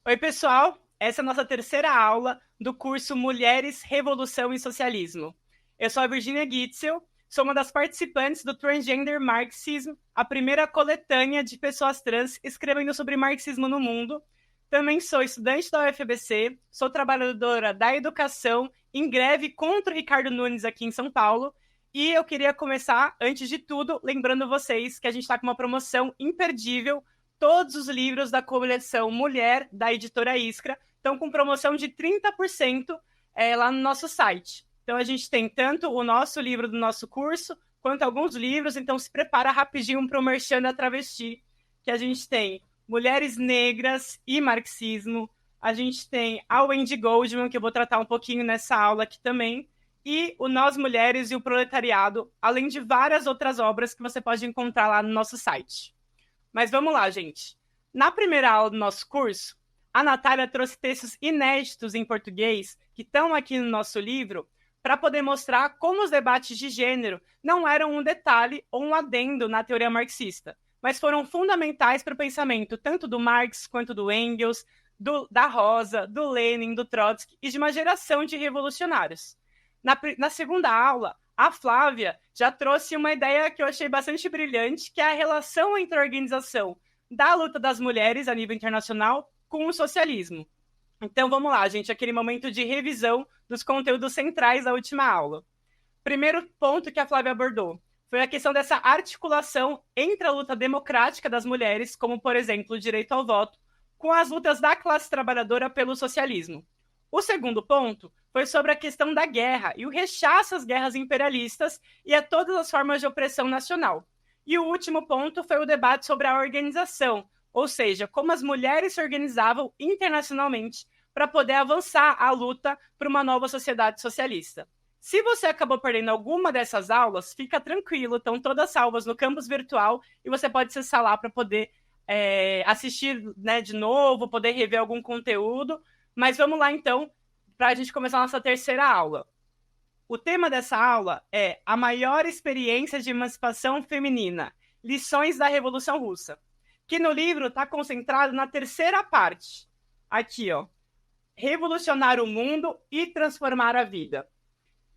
Oi, pessoal! Essa é a nossa terceira aula do curso Mulheres, Revolução e Socialismo. Eu sou a Virginia Gitzel, sou uma das participantes do Transgender Marxism, a primeira coletânea de pessoas trans escrevendo sobre marxismo no mundo. Também sou estudante da UFABC, sou trabalhadora da educação em greve contra o Ricardo Nunes aqui em São Paulo. E eu queria começar, antes de tudo, lembrando vocês que a gente está com uma promoção imperdível. Todos os livros da coleção Mulher, da editora Iskra, estão com promoção de 30% lá no nosso site. Então, a gente tem tanto o nosso livro do nosso curso, quanto alguns livros. Então, se prepara rapidinho para o Merchan da Travesti, que a gente tem Mulheres Negras e Marxismo. A gente tem a Wendy Goldman, que eu vou tratar um pouquinho nessa aula aqui também, e o Nós Mulheres e o Proletariado, além de várias outras obras que você pode encontrar lá no nosso site. Mas vamos lá, gente. Na primeira aula do nosso curso, a Natália trouxe textos inéditos em português que estão aqui no nosso livro para poder mostrar como os debates de gênero não eram um detalhe ou um adendo na teoria marxista, mas foram fundamentais para o pensamento tanto do Marx quanto do Engels, da Rosa, do Lenin, do Trotsky e de uma geração de revolucionários. Na segunda aula, a Flávia já trouxe uma ideia que eu achei bastante brilhante, que é a relação entre a organização da luta das mulheres a nível internacional com o socialismo. Então vamos lá, gente, aquele momento de revisão dos conteúdos centrais da última aula. Primeiro ponto que a Flávia abordou foi a questão dessa articulação entre a luta democrática das mulheres, como por exemplo o direito ao voto, com as lutas da classe trabalhadora pelo socialismo. O segundo ponto foi sobre a questão da guerra e o rechaço às guerras imperialistas e a todas as formas de opressão nacional. E o último ponto foi o debate sobre a organização, ou seja, como as mulheres se organizavam internacionalmente para poder avançar a luta por uma nova sociedade socialista. Se você acabou perdendo alguma dessas aulas, fica tranquilo, estão todas salvas no campus virtual e você pode acessar lá para poder assistir, né, de novo, poder rever algum conteúdo. Mas vamos lá, então, para a gente começar a nossa terceira aula. O tema dessa aula é a maior experiência de emancipação feminina, lições da Revolução Russa, que no livro está concentrado na terceira parte. Aqui, ó. Revolucionar o mundo e transformar a vida.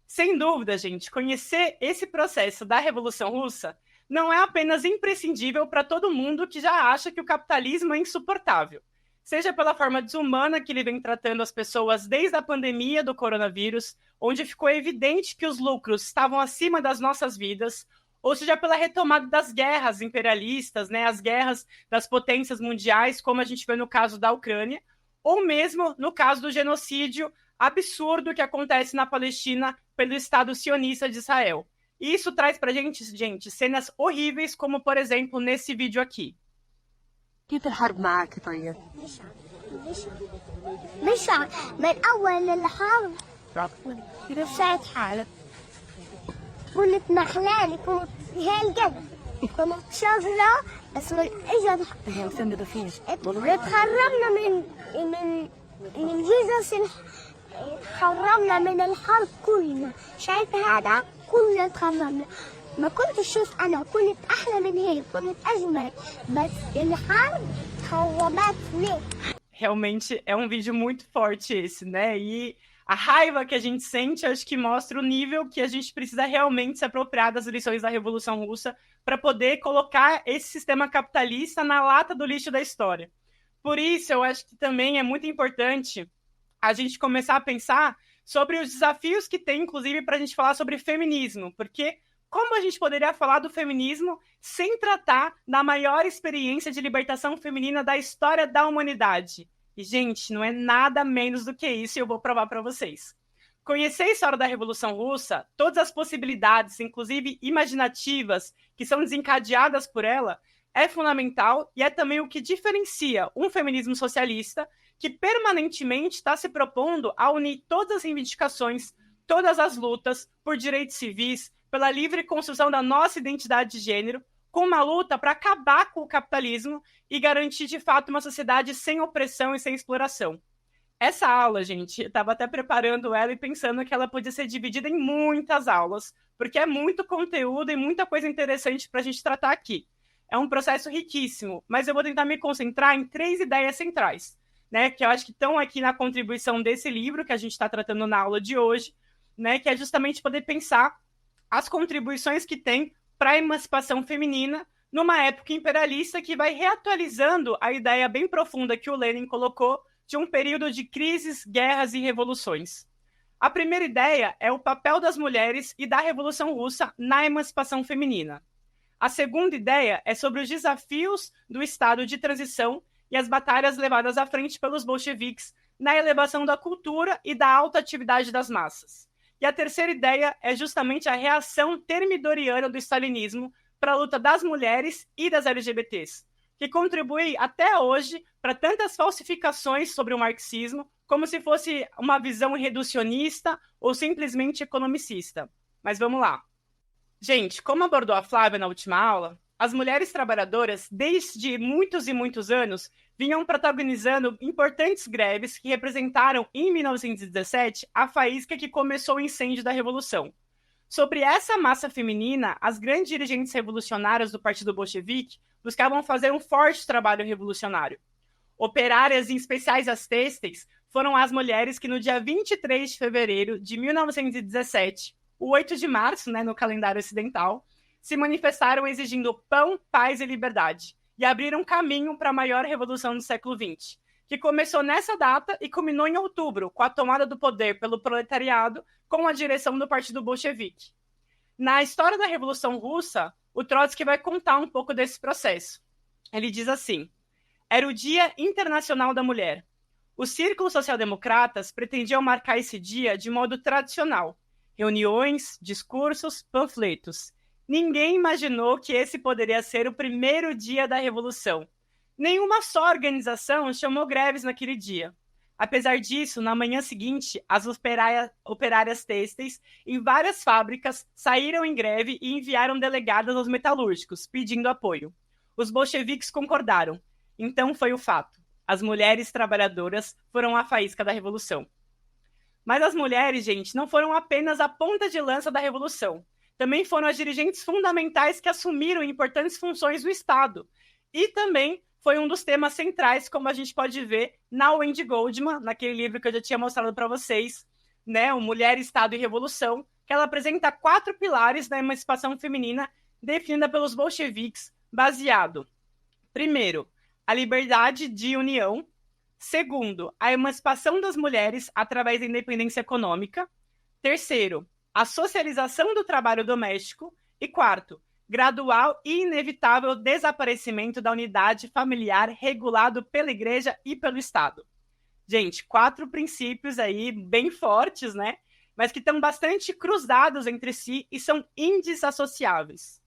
Sem dúvida, gente, conhecer esse processo da Revolução Russa não é apenas imprescindível para todo mundo que já acha que o capitalismo é insuportável, seja pela forma desumana que ele vem tratando as pessoas desde a pandemia do coronavírus, onde ficou evidente que os lucros estavam acima das nossas vidas, ou seja pela retomada das guerras imperialistas, né, as guerras das potências mundiais, como a gente vê no caso da Ucrânia, ou mesmo no caso do genocídio absurdo que acontece na Palestina pelo Estado sionista de Israel. E isso traz pra gente, cenas horríveis, como, por exemplo, nesse vídeo aqui. كيف الحرب معك طيب؟ مش من أول الحرب نفسيت حالك كنت نحلاني كنت هالقد كنت شغلة بس من إجا تخربنا من جيزس تخربنا من الحرب كلنا شايف هذا كلنا تخربنا ما كنت أشوف أنا كنت أحلى من هيك كنت أجمل بس الحرب خربتني. Realmente é um vídeo muito forte esse, né? E a raiva que a gente sente, acho que mostra o nível que a gente precisa realmente se apropriar das lições da Revolução Russa para poder colocar esse sistema capitalista na lata do lixo da história. Por isso, eu acho que também é muito importante a gente começar a pensar sobre os desafios que tem, inclusive, para a gente falar sobre feminismo, porque como a gente poderia falar do feminismo sem tratar da maior experiência de libertação feminina da história da humanidade? E, gente, não é nada menos do que isso, e eu vou provar para vocês. Conhecer a história da Revolução Russa, todas as possibilidades, inclusive imaginativas, que são desencadeadas por ela, é fundamental e é também o que diferencia um feminismo socialista que permanentemente está se propondo a unir todas as reivindicações, todas as lutas por direitos civis, pela livre construção da nossa identidade de gênero, com uma luta para acabar com o capitalismo e garantir, de fato, uma sociedade sem opressão e sem exploração. Essa aula, gente, eu estava até preparando ela e pensando que ela podia ser dividida em muitas aulas, porque é muito conteúdo e muita coisa interessante para a gente tratar aqui. É um processo riquíssimo, mas eu vou tentar me concentrar em 3 ideias centrais. né, que eu acho que estão aqui na contribuição desse livro que a gente está tratando na aula de hoje, né, que é justamente poder pensar as contribuições que tem para a emancipação feminina numa época imperialista que vai reatualizando a ideia bem profunda que o Lenin colocou de um período de crises, guerras e revoluções. A primeira ideia é o papel das mulheres e da Revolução Russa na emancipação feminina. A segunda ideia é sobre os desafios do estado de transição e as batalhas levadas à frente pelos bolcheviques na elevação da cultura e da alta atividade das massas. E a terceira ideia é justamente a reação termidoriana do stalinismo para a luta das mulheres e das LGBTs, que contribui até hoje para tantas falsificações sobre o marxismo, como se fosse uma visão reducionista ou simplesmente economicista. Mas vamos lá. Gente, como abordou a Flávia na última aula, as mulheres trabalhadoras, desde muitos e muitos anos, vinham protagonizando importantes greves que representaram, em 1917, a faísca que começou o incêndio da Revolução. Sobre essa massa feminina, as grandes dirigentes revolucionárias do Partido Bolchevique buscavam fazer um forte trabalho revolucionário. Operárias, em especiais as têxteis, foram as mulheres que no dia 23 de fevereiro de 1917, o 8 de março, né, no calendário ocidental, se manifestaram exigindo pão, paz e liberdade, e abriram caminho para a maior revolução do século XX, que começou nessa data e culminou em outubro, com a tomada do poder pelo proletariado com a direção do Partido Bolchevique. Na história da Revolução Russa, o Trotsky vai contar um pouco desse processo. Ele diz assim: era o Dia Internacional da Mulher. Os círculos social-democratas pretendiam marcar esse dia de modo tradicional. Reuniões, discursos, panfletos. Ninguém imaginou que esse poderia ser o primeiro dia da Revolução. Nenhuma só organização chamou greves naquele dia. Apesar disso, na manhã seguinte, as operárias têxteis em várias fábricas saíram em greve e enviaram delegadas aos metalúrgicos, pedindo apoio. Os bolcheviques concordaram. Então foi o fato. As mulheres trabalhadoras foram a faísca da Revolução. Mas as mulheres, gente, não foram apenas a ponta de lança da Revolução. Também foram as dirigentes fundamentais que assumiram importantes funções do Estado. E também foi um dos temas centrais, como a gente pode ver na Wendy Goldman, naquele livro que eu já tinha mostrado para vocês, né, o Mulher, Estado e Revolução, que ela apresenta 4 pilares da emancipação feminina definida pelos bolcheviques, baseado, primeiro, a liberdade de união, segundo, a emancipação das mulheres através da independência econômica, terceiro, a socialização do trabalho doméstico e quarto, gradual e inevitável desaparecimento da unidade familiar regulado pela Igreja e pelo Estado. Gente, 4 princípios aí bem fortes, né? Mas que estão bastante cruzados entre si e são indissociáveis.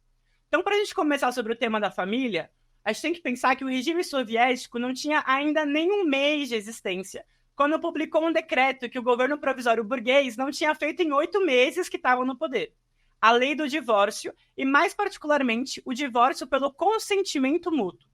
Então, para a gente começar sobre o tema da família, a gente tem que pensar que o regime soviético não tinha ainda nenhum mês de existência, quando publicou um decreto que o governo provisório burguês não tinha feito em 8 meses que estavam no poder. A lei do divórcio e, mais particularmente, o divórcio pelo consentimento mútuo.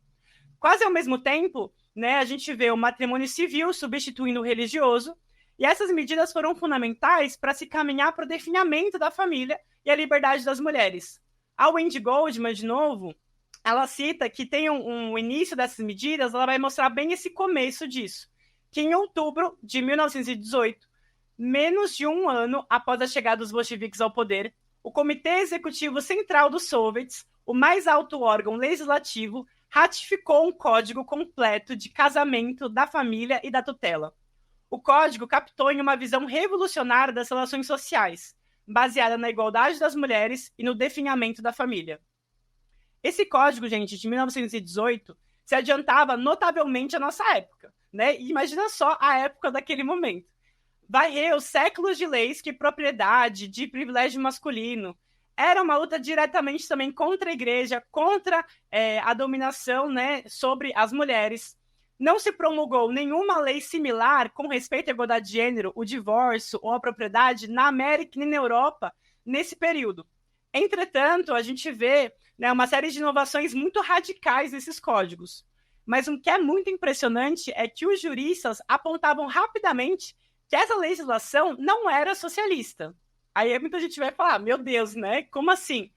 Quase ao mesmo tempo, né, a gente vê o matrimônio civil substituindo o religioso, e essas medidas foram fundamentais para se caminhar para o definhamento da família e a liberdade das mulheres. A Wendy Goldman, de novo, ela cita que tem um início dessas medidas, ela vai mostrar bem esse começo disso, que em outubro de 1918, menos de um ano após a chegada dos bolcheviques ao poder, o Comitê Executivo Central dos Soviets, o mais alto órgão legislativo, ratificou um código completo de casamento, da família e da tutela. O código captou em uma visão revolucionária das relações sociais, baseada na igualdade das mulheres e no definhamento da família. Esse código, gente, de 1918, se adiantava notavelmente à nossa época, né? E imagina só a época daquele momento. Varreu séculos de leis que propriedade, de privilégio masculino, era uma luta diretamente também contra a igreja, contra a dominação, né, sobre as mulheres. Não se promulgou nenhuma lei similar com respeito à igualdade de gênero, o divórcio ou a propriedade na América e na Europa nesse período. Entretanto, a gente vê, né, uma série de inovações muito radicais nesses códigos. Mas o que é muito impressionante é que os juristas apontavam rapidamente que essa legislação não era socialista. Aí muita gente vai falar, meu Deus, né? Como assim?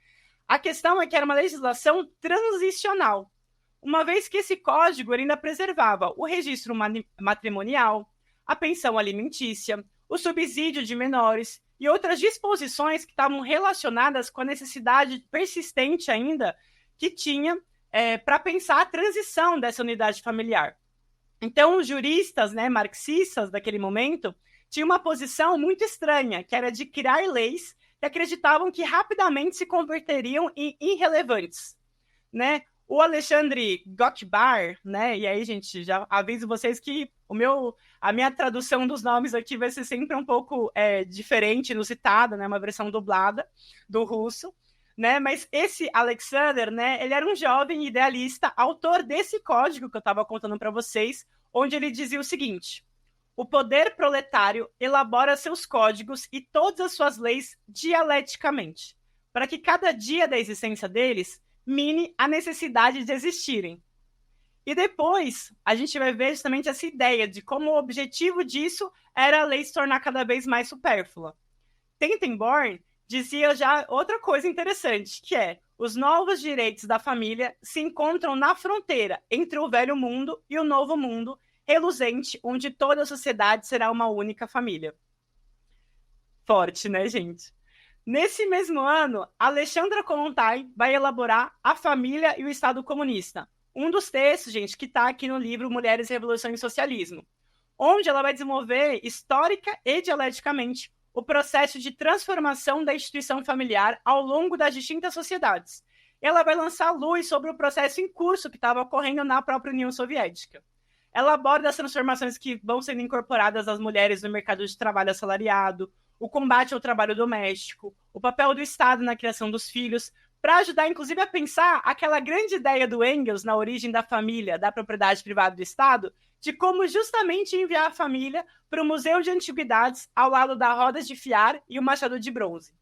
A questão é que era uma legislação transicional. uma vez que esse código ainda preservava o registro matrimonial, a pensão alimentícia, o subsídio de menores e outras disposições que estavam relacionadas com a necessidade persistente ainda que tinha para pensar a transição dessa unidade familiar. Então, os juristas, né, marxistas daquele momento tinham uma posição muito estranha, que era de criar leis que acreditavam que rapidamente se converteriam em irrelevantes, né? O Alexandre Gotbar, né? E aí, gente, já aviso vocês que a minha tradução dos nomes aqui vai ser sempre um pouco diferente, inusitada, né? Uma versão dublada do russo, né? Mas esse Alexander, né? Ele era um jovem idealista, autor desse código que eu estava contando para vocês, onde ele dizia o seguinte: o poder proletário elabora seus códigos e todas as suas leis dialeticamente, para que cada dia da existência deles mine a necessidade de existirem. E depois, a gente vai ver justamente essa ideia de como o objetivo disso era a lei se tornar cada vez mais supérflua. Tenenbaum dizia já outra coisa interessante, que é: os novos direitos da família se encontram na fronteira entre o velho mundo e o novo mundo, reluzente, onde toda a sociedade será uma única família. Forte, né, gente? Nesse mesmo ano, Alexandra Kollontai vai elaborar A Família e o Estado Comunista. Um dos textos, gente, que está aqui no livro Mulheres, Revolução e Socialismo, onde ela vai desenvolver histórica e dialeticamente o processo de transformação da instituição familiar ao longo das distintas sociedades. Ela vai lançar luz sobre o processo em curso que estava ocorrendo na própria União Soviética. Ela aborda as transformações que vão sendo incorporadas às mulheres no mercado de trabalho assalariado, o combate ao trabalho doméstico, o papel do Estado na criação dos filhos, para ajudar, inclusive, a pensar aquela grande ideia do Engels na origem da família, da propriedade privada do Estado, de como justamente enviar a família para o Museu de Antiguidades ao lado da roda de fiar e o machado de bronze.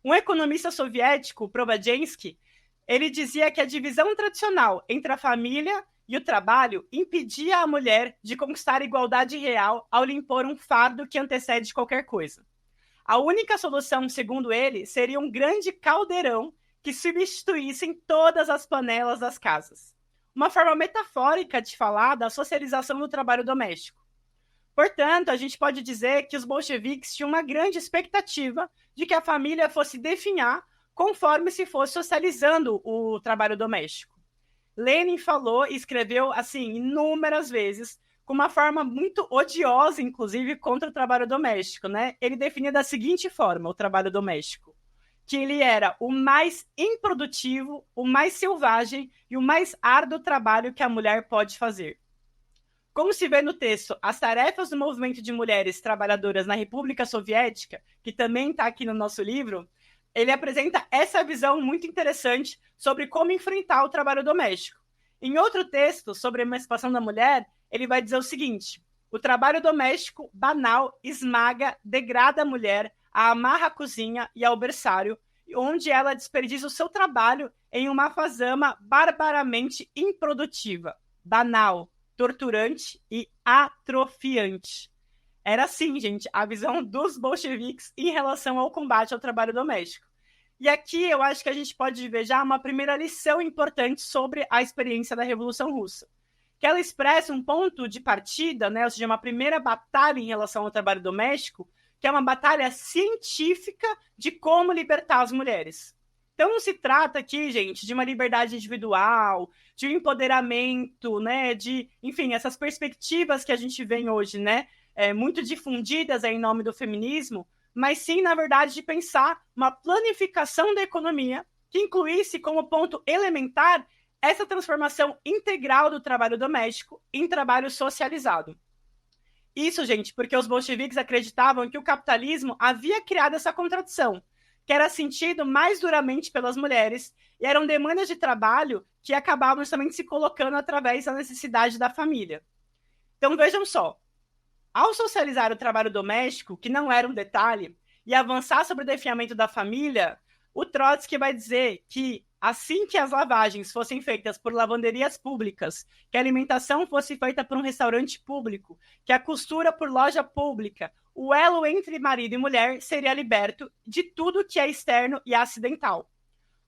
Um economista soviético, Provajenski, ele dizia que a divisão tradicional entre a família e o trabalho impedia a mulher de conquistar a igualdade real ao lhe impor um fardo que antecede qualquer coisa. A única solução, segundo ele, seria um grande caldeirão que substituíssem todas as panelas das casas. Uma forma metafórica de falar da socialização do trabalho doméstico. Portanto, a gente pode dizer que os bolcheviques tinham uma grande expectativa de que a família fosse definhar conforme se fosse socializando o trabalho doméstico. Lenin falou e escreveu, assim, inúmeras vezes, com uma forma muito odiosa, inclusive, contra o trabalho doméstico, né? Ele definia da seguinte forma o trabalho doméstico: que ele era o mais improdutivo, o mais selvagem e o mais árduo trabalho que a mulher pode fazer. Como se vê no texto As Tarefas do Movimento de Mulheres Trabalhadoras na República Soviética, que também está aqui no nosso livro, ele apresenta essa visão muito interessante sobre como enfrentar o trabalho doméstico. Em outro texto, sobre a emancipação da mulher, ele vai dizer o seguinte: o trabalho doméstico banal esmaga, degrada a mulher, a amarra à cozinha e ao berçário, onde ela desperdiça o seu trabalho em uma alfazema barbaramente improdutiva, banal, torturante e atrofiante. Era assim, gente, a visão dos bolcheviques em relação ao combate ao trabalho doméstico. E aqui eu acho que a gente pode ver já uma primeira lição importante sobre a experiência da Revolução Russa, que ela expressa um ponto de partida, né, ou seja, uma primeira batalha em relação ao trabalho doméstico, que é uma batalha científica de como libertar as mulheres. Então não se trata aqui, gente, de uma liberdade individual, de um empoderamento, né, de, enfim, essas perspectivas que a gente vê hoje, né, muito difundidas em nome do feminismo, mas sim, na verdade, de pensar uma planificação da economia que incluísse como ponto elementar essa transformação integral do trabalho doméstico em trabalho socializado. Isso, gente, porque os bolcheviques acreditavam que o capitalismo havia criado essa contradição, que era sentido mais duramente pelas mulheres, e eram demandas de trabalho que acabavam justamente se colocando através da necessidade da família. Então, vejam só, ao socializar o trabalho doméstico, que não era um detalhe, e avançar sobre o definhamento da família, o Trotsky vai dizer que assim que as lavagens fossem feitas por lavanderias públicas, que a alimentação fosse feita por um restaurante público, que a costura por loja pública, o elo entre marido e mulher seria liberto de tudo que é externo e acidental.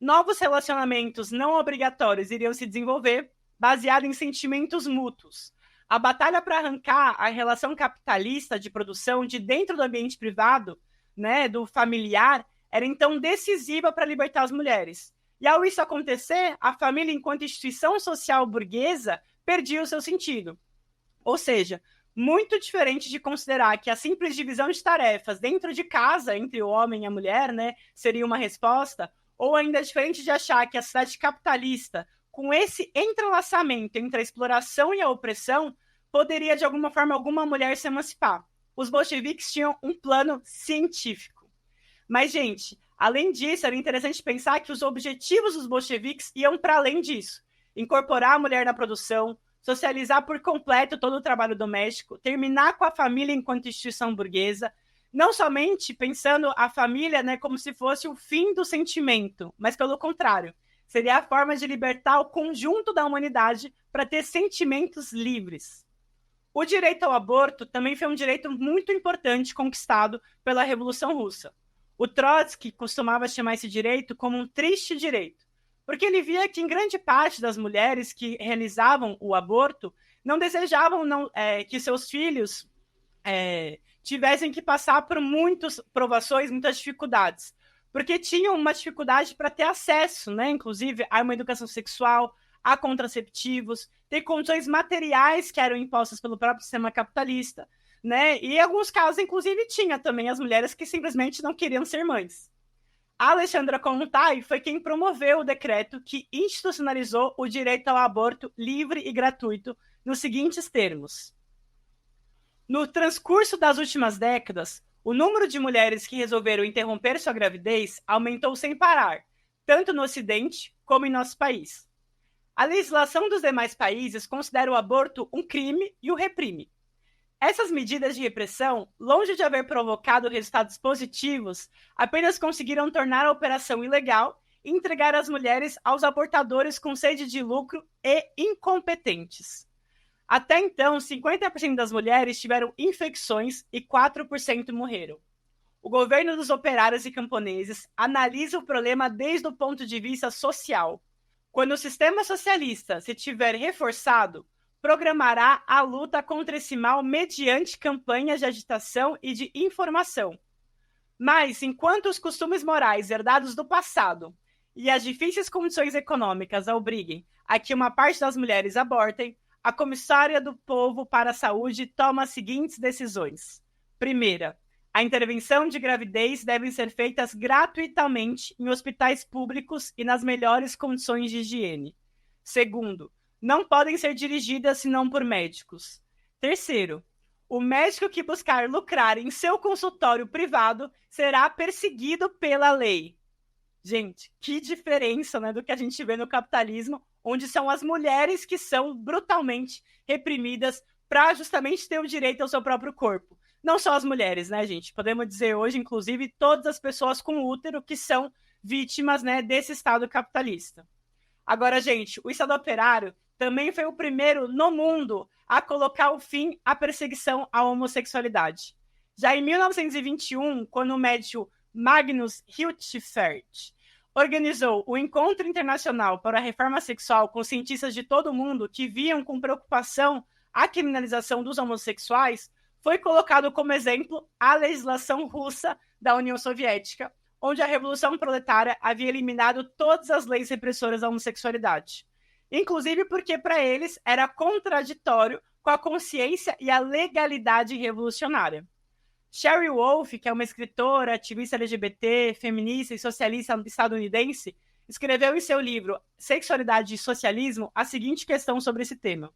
novos relacionamentos não obrigatórios iriam se desenvolver, baseado em sentimentos mútuos. A batalha para arrancar a relação capitalista de produção de dentro do ambiente privado, né, do familiar, era então decisiva para libertar as mulheres. E ao isso acontecer, a família, enquanto instituição social burguesa, perdia o seu sentido. Ou seja, muito diferente de considerar que a simples divisão de tarefas dentro de casa, entre o homem e a mulher, né, seria uma resposta, ou ainda diferente de achar que a sociedade capitalista, com esse entrelaçamento entre a exploração e a opressão, poderia, de alguma forma, alguma mulher se emancipar. Os bolcheviques tinham um plano científico. Mas, gente, além disso, era interessante pensar que os objetivos dos bolcheviques iam para além disso. Incorporar a mulher na produção, socializar por completo todo o trabalho doméstico, terminar com a família enquanto instituição burguesa, não somente pensando a família, né, como se fosse o fim do sentimento, mas pelo contrário, seria a forma de libertar o conjunto da humanidade para ter sentimentos livres. O direito ao aborto também foi um direito muito importante conquistado pela Revolução Russa. O Trotsky costumava chamar esse direito como um triste direito, porque ele via que em grande parte das mulheres que realizavam o aborto não desejavam que seus filhos tivessem que passar por muitas provações, muitas dificuldades, porque tinham uma dificuldade para ter acesso, né, inclusive, a uma educação sexual, a contraceptivos, ter condições materiais que eram impostas pelo próprio sistema capitalista, né? E em alguns casos, inclusive, tinha também as mulheres que simplesmente não queriam ser mães. A Alexandra Kollontai foi quem promoveu o decreto que institucionalizou o direito ao aborto livre e gratuito nos seguintes termos. No transcurso das últimas décadas, o número de mulheres que resolveram interromper sua gravidez aumentou sem parar, tanto no Ocidente como em nosso país. A legislação dos demais países considera o aborto um crime e o reprime. Essas medidas de repressão, longe de haver provocado resultados positivos, apenas conseguiram tornar a operação ilegal e entregar as mulheres aos abortadores com sede de lucro e incompetentes. Até então, 50% das mulheres tiveram infecções e 4% morreram. O governo dos operários e camponeses analisa o problema desde o ponto de vista social. Quando o sistema socialista se tiver reforçado, programará a luta contra esse mal mediante campanhas de agitação e de informação. Mas, enquanto os costumes morais herdados do passado e as difíceis condições econômicas a obriguem a que uma parte das mulheres abortem, a Comissária do Povo para a Saúde toma as seguintes decisões. Primeira, a intervenção de gravidez deve ser feita gratuitamente em hospitais públicos e nas melhores condições de higiene. Segundo, não podem ser dirigidas senão por médicos. Terceiro, o médico que buscar lucrar em seu consultório privado será perseguido pela lei. Gente, que diferença, né, do que a gente vê no capitalismo, onde são as mulheres que são brutalmente reprimidas para justamente ter o direito ao seu próprio corpo. Não só as mulheres, né, gente? Podemos dizer hoje, inclusive, todas as pessoas com útero que são vítimas, né, desse Estado capitalista. Agora, gente, o Estado operário também foi o primeiro no mundo a colocar o fim à perseguição à homossexualidade. Já em 1921, quando o médico Magnus Hirschfeld organizou o Encontro Internacional para a Reforma Sexual com cientistas de todo o mundo que viam com preocupação a criminalização dos homossexuais, foi colocado como exemplo a legislação russa da União Soviética, onde a Revolução Proletária havia eliminado todas as leis repressoras da homossexualidade. Inclusive porque, para eles, era contraditório com a consciência e a legalidade revolucionária. Sherry Wolf, que é uma escritora, ativista LGBT, feminista e socialista estadunidense, escreveu em seu livro Sexualidade e Socialismo a seguinte questão sobre esse tema.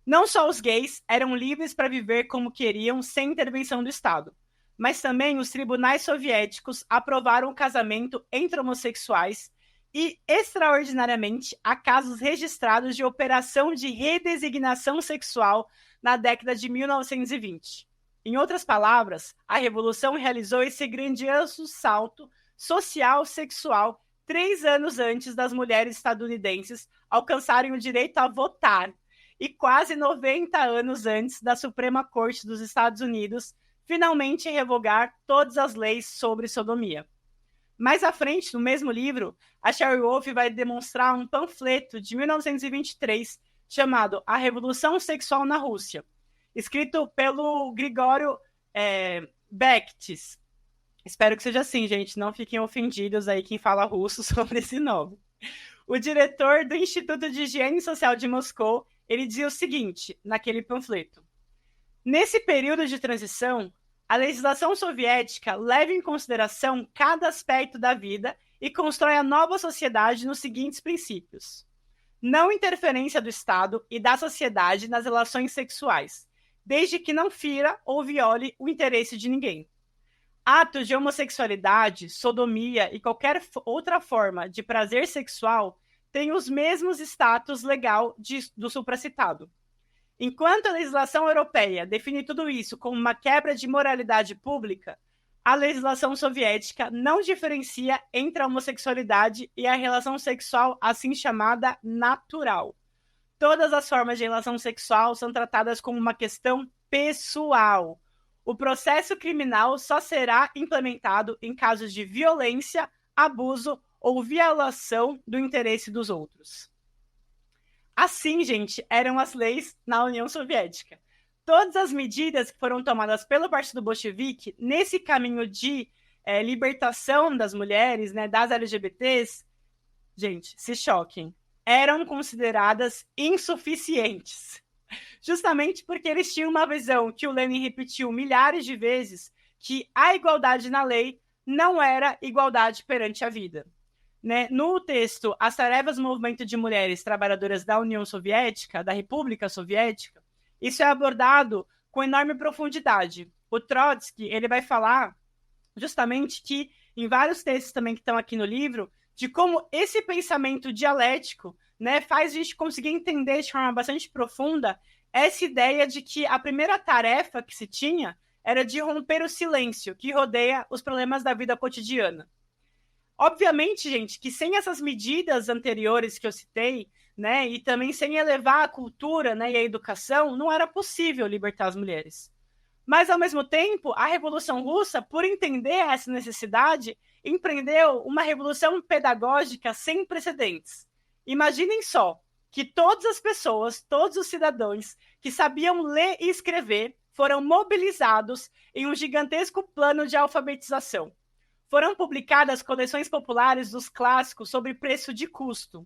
Não só os gays eram livres para viver como queriam sem intervenção do Estado, mas também os tribunais soviéticos aprovaram o casamento entre homossexuais e, extraordinariamente, há casos registrados de operação de redesignação sexual na década de 1920. Em outras palavras, a Revolução realizou esse grandioso salto social-sexual 3 anos antes das mulheres estadunidenses alcançarem o direito a votar e quase 90 anos antes da Suprema Corte dos Estados Unidos finalmente revogar todas as leis sobre sodomia. Mais à frente, no mesmo livro, a Sherry Wolf vai demonstrar um panfleto de 1923 chamado A Revolução Sexual na Rússia, escrito pelo Grigório Bakhtin. Espero que seja assim, gente. Não fiquem ofendidos aí quem fala russo sobre esse nome. O diretor do Instituto de Higiene Social de Moscou, ele dizia o seguinte, naquele panfleto. Nesse período de transição, a legislação soviética leva em consideração cada aspecto da vida e constrói a nova sociedade nos seguintes princípios. Não interferência do Estado e da sociedade nas relações sexuais, desde que não fira ou viole o interesse de ninguém. Atos de homossexualidade, sodomia e qualquer outra forma de prazer sexual têm os mesmos status legal do supracitado. Enquanto a legislação europeia define tudo isso como uma quebra de moralidade pública, a legislação soviética não diferencia entre a homossexualidade e a relação sexual assim chamada natural. Todas as formas de relação sexual são tratadas como uma questão pessoal. O processo criminal só será implementado em casos de violência, abuso ou violação do interesse dos outros. Assim, gente, eram as leis na União Soviética. Todas as medidas que foram tomadas pelo Partido Bolchevique nesse caminho de libertação das mulheres, né, das LGBTs, gente, se choquem, eram consideradas insuficientes. Justamente porque eles tinham uma visão que o Lenin repetiu milhares de vezes, que a igualdade na lei não era igualdade perante a vida. Né? No texto As Tarefas do Movimento de Mulheres Trabalhadoras da União Soviética, da República Soviética, isso é abordado com enorme profundidade. O Trotsky, ele vai falar justamente que, em vários textos também que estão aqui no livro, de como esse pensamento dialético, né, faz a gente conseguir entender de forma bastante profunda essa ideia de que a primeira tarefa que se tinha era de romper o silêncio que rodeia os problemas da vida cotidiana. Obviamente, gente, que sem essas medidas anteriores que eu citei, né, e também sem elevar a cultura, né, e a educação, não era possível libertar as mulheres. Mas, ao mesmo tempo, a Revolução Russa, por entender essa necessidade, empreendeu uma revolução pedagógica sem precedentes. Imaginem só que todas as pessoas, todos os cidadãos que sabiam ler e escrever foram mobilizados em um gigantesco plano de alfabetização. Foram publicadas coleções populares dos clássicos sobre preço de custo.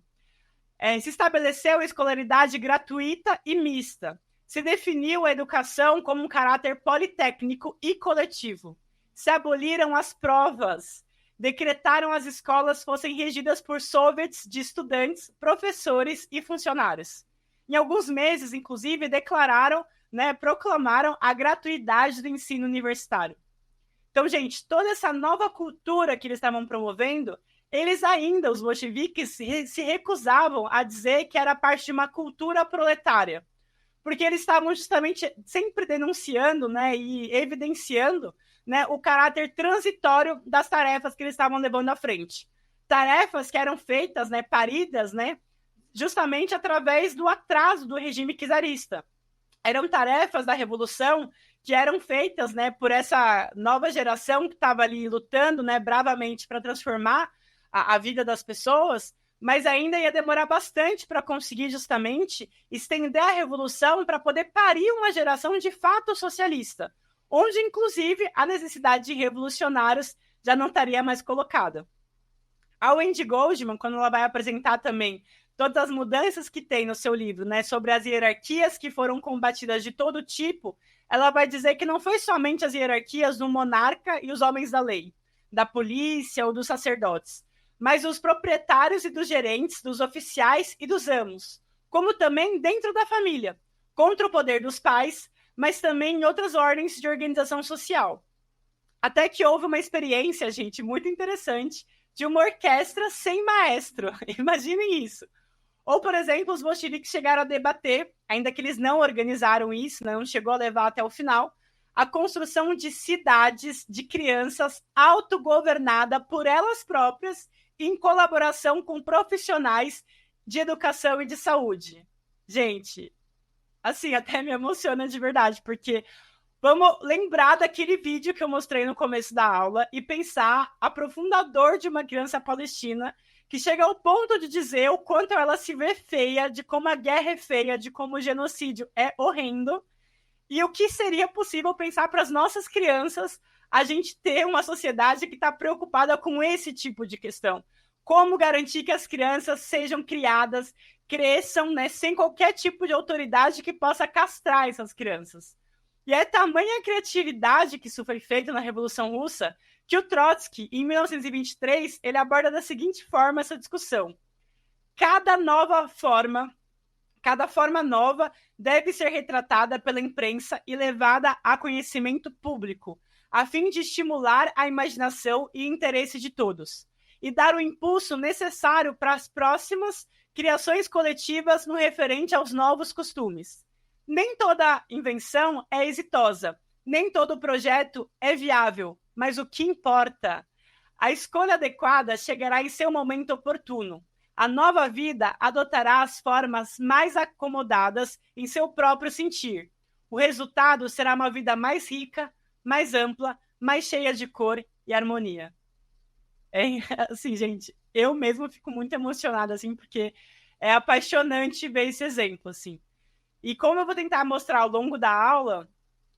Se estabeleceu a escolaridade gratuita e mista. Se definiu a educação como um caráter politécnico e coletivo. Se aboliram as provas. Decretaram as escolas fossem regidas por soviets de estudantes, professores e funcionários. Em alguns meses, inclusive, declararam, né, proclamaram a gratuidade do ensino universitário. Então, gente, toda essa nova cultura que eles estavam promovendo, eles ainda, os bolcheviques, se recusavam a dizer que era parte de uma cultura proletária, porque eles estavam justamente sempre denunciando, né, e evidenciando, né, o caráter transitório das tarefas que eles estavam levando à frente. Tarefas que eram feitas, né, paridas, né, justamente através do atraso do regime czarista. Eram tarefas da Revolução que eram feitas, né, por essa nova geração que estava ali lutando, né, bravamente para transformar a vida das pessoas, mas ainda ia demorar bastante para conseguir justamente estender a Revolução para poder parir uma geração de fato socialista, onde, inclusive, a necessidade de revolucionários já não estaria mais colocada. A Wendy Goldman, quando ela vai apresentar também todas as mudanças que tem no seu livro, né, sobre as hierarquias que foram combatidas de todo tipo, ela vai dizer que não foi somente as hierarquias do monarca e os homens da lei, da polícia ou dos sacerdotes, mas os proprietários e dos gerentes, dos oficiais e dos amos, como também dentro da família, contra o poder dos pais, mas também em outras ordens de organização social. Até que houve uma experiência, gente, muito interessante, de uma orquestra sem maestro. Imaginem isso. Ou, por exemplo, os bolcheviques chegaram a debater, ainda que eles não organizaram isso, não chegou a levar até o final, a construção de cidades de crianças autogovernadas por elas próprias, em colaboração com profissionais de educação e de saúde. Gente, assim, até me emociona de verdade, porque Vamos lembrar daquele vídeo que eu mostrei no começo da aula e pensar aprofundador de uma criança palestina que chega ao ponto de dizer o quanto ela se vê feia, de como a guerra é feia, de como o genocídio é horrendo, e o que seria possível pensar para as nossas crianças a gente ter uma sociedade que está preocupada com esse tipo de questão. Como garantir que as crianças sejam criadas, cresçam, né, sem qualquer tipo de autoridade que possa castrar essas crianças. E é tamanha a criatividade que isso foi feito na Revolução Russa que o Trotsky, em 1923, ele aborda da seguinte forma essa discussão. Cada forma nova deve ser retratada pela imprensa e levada a conhecimento público, a fim de estimular a imaginação e interesse de todos, e dar o impulso necessário para as próximas criações coletivas no referente aos novos costumes. Nem toda invenção é exitosa, nem todo projeto é viável, mas o que importa? A escolha adequada chegará em seu momento oportuno. A nova vida adotará as formas mais acomodadas em seu próprio sentir. O resultado será uma vida mais rica, mais ampla, mais cheia de cor e harmonia. Assim, gente, eu mesmo fico muito emocionada, assim, porque é apaixonante ver esse exemplo, assim. E como eu vou tentar mostrar ao longo da aula,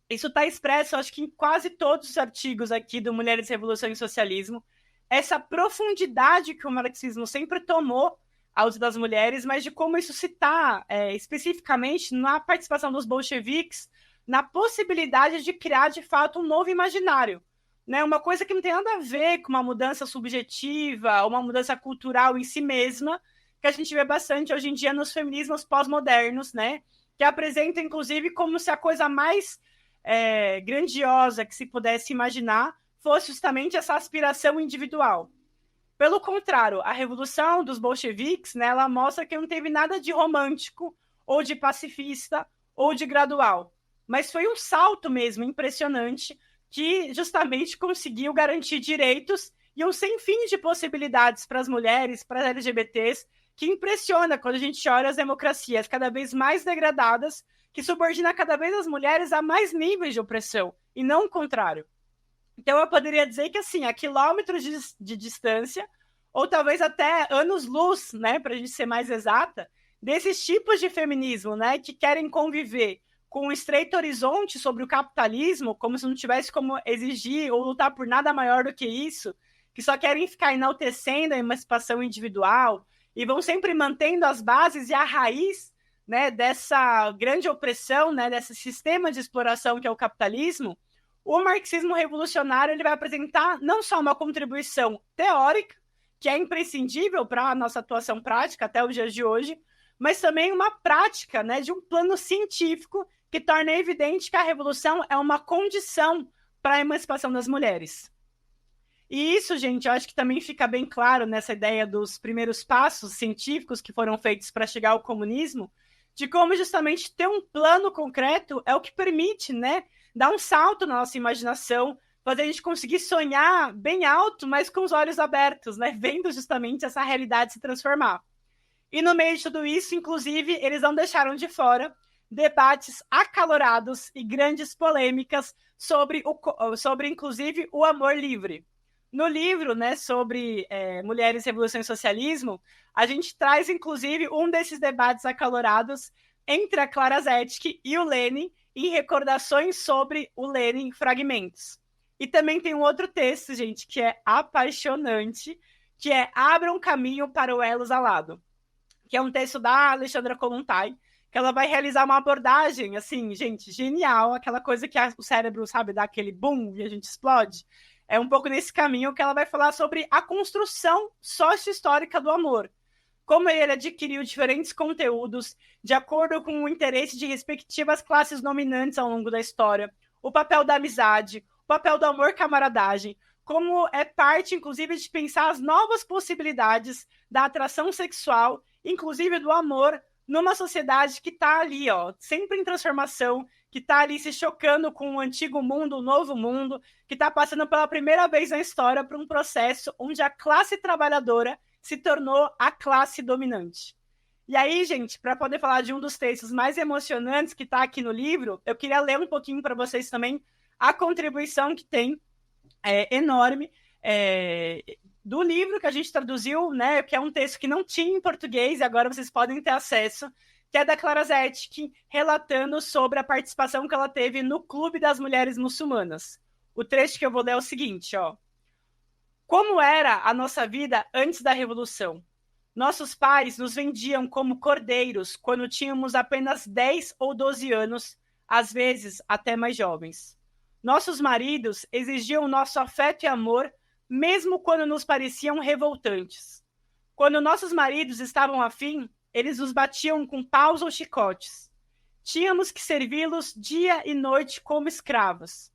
isso está expresso, acho que em quase todos os artigos aqui do Mulheres, Revolução e Socialismo, essa profundidade que o marxismo sempre tomou ao uso das mulheres, mas de como isso se está especificamente na participação dos bolcheviques, na possibilidade de criar, de fato, um novo imaginário. Né? Uma coisa que não tem nada a ver com uma mudança subjetiva, uma mudança cultural em si mesma, que a gente vê bastante hoje em dia nos feminismos pós-modernos, né? Que apresenta, inclusive, como se a coisa mais grandiosa que se pudesse imaginar fosse justamente essa aspiração individual. Pelo contrário, a revolução dos bolcheviques, né, ela mostra que não teve nada de romântico, ou de pacifista, ou de gradual. Mas foi um salto mesmo impressionante que justamente conseguiu garantir direitos e um sem fim de possibilidades para as mulheres, para as LGBTs, que impressiona quando a gente olha as democracias cada vez mais degradadas, que subordina cada vez as mulheres a mais níveis de opressão, e não o contrário. Então eu poderia dizer que, assim, a quilômetros de distância, ou talvez até anos-luz, né, para a gente ser mais exata, desses tipos de feminismo, né, que querem conviver com um estreito horizonte sobre o capitalismo, como se não tivesse como exigir ou lutar por nada maior do que isso, que só querem ficar enaltecendo a emancipação individual e vão sempre mantendo as bases e a raiz, né, dessa grande opressão, né, desse sistema de exploração que é o capitalismo. O marxismo revolucionário ele vai apresentar não só uma contribuição teórica, que é imprescindível para a nossa atuação prática até os dias de hoje, mas também uma prática, né, de um plano científico que torna evidente que a revolução é uma condição para a emancipação das mulheres. E isso, gente, eu acho que também fica bem claro nessa ideia dos primeiros passos científicos que foram feitos para chegar ao comunismo, de como justamente ter um plano concreto é o que permite, né, dar um salto na nossa imaginação, fazer a gente conseguir sonhar bem alto, mas com os olhos abertos, né, vendo justamente essa realidade se transformar. E no meio de tudo isso, inclusive, eles não deixaram de fora debates acalorados e grandes polêmicas sobre inclusive, o amor livre. No livro, né, sobre Mulheres, Revolução e Socialismo, a gente traz, inclusive, um desses debates acalorados entre a Clara Zetkin e o Lenin, em recordações sobre o Lenin Fragmentos. E também tem um outro texto, gente, que é apaixonante, que é Abra um Caminho para o Elos Alado, que é um texto da Alexandra Kollontai, que ela vai realizar uma abordagem, assim, gente, genial, aquela coisa que o cérebro, sabe, dá aquele boom e a gente explode. É um pouco nesse caminho que ela vai falar sobre a construção sócio-histórica do amor. Como ele adquiriu diferentes conteúdos de acordo com o interesse de respectivas classes dominantes ao longo da história, o papel da amizade, o papel do amor-camaradagem, como é parte, inclusive, de pensar as novas possibilidades da atração sexual, inclusive do amor, numa sociedade que está ali, ó, sempre em transformação, que está ali se chocando com o antigo mundo, o novo mundo, que está passando pela primeira vez na história por um processo onde a classe trabalhadora se tornou a classe dominante. E aí, gente, para poder falar de um dos textos mais emocionantes que está aqui no livro, eu queria ler um pouquinho para vocês também a contribuição que tem, enorme, do livro que a gente traduziu, né, que é um texto que não tinha em português e agora vocês podem ter acesso, que é da Clara Zetkin, relatando sobre a participação que ela teve no Clube das Mulheres Muçulmanas. O trecho que eu vou ler é o seguinte, ó. Como era a nossa vida antes da Revolução? Nossos pais nos vendiam como cordeiros quando tínhamos apenas 10 ou 12 anos, às vezes até mais jovens. Nossos maridos exigiam nosso afeto e amor, mesmo quando nos pareciam revoltantes. Quando nossos maridos estavam afim, eles nos batiam com paus ou chicotes. Tínhamos que servi-los dia e noite como escravos.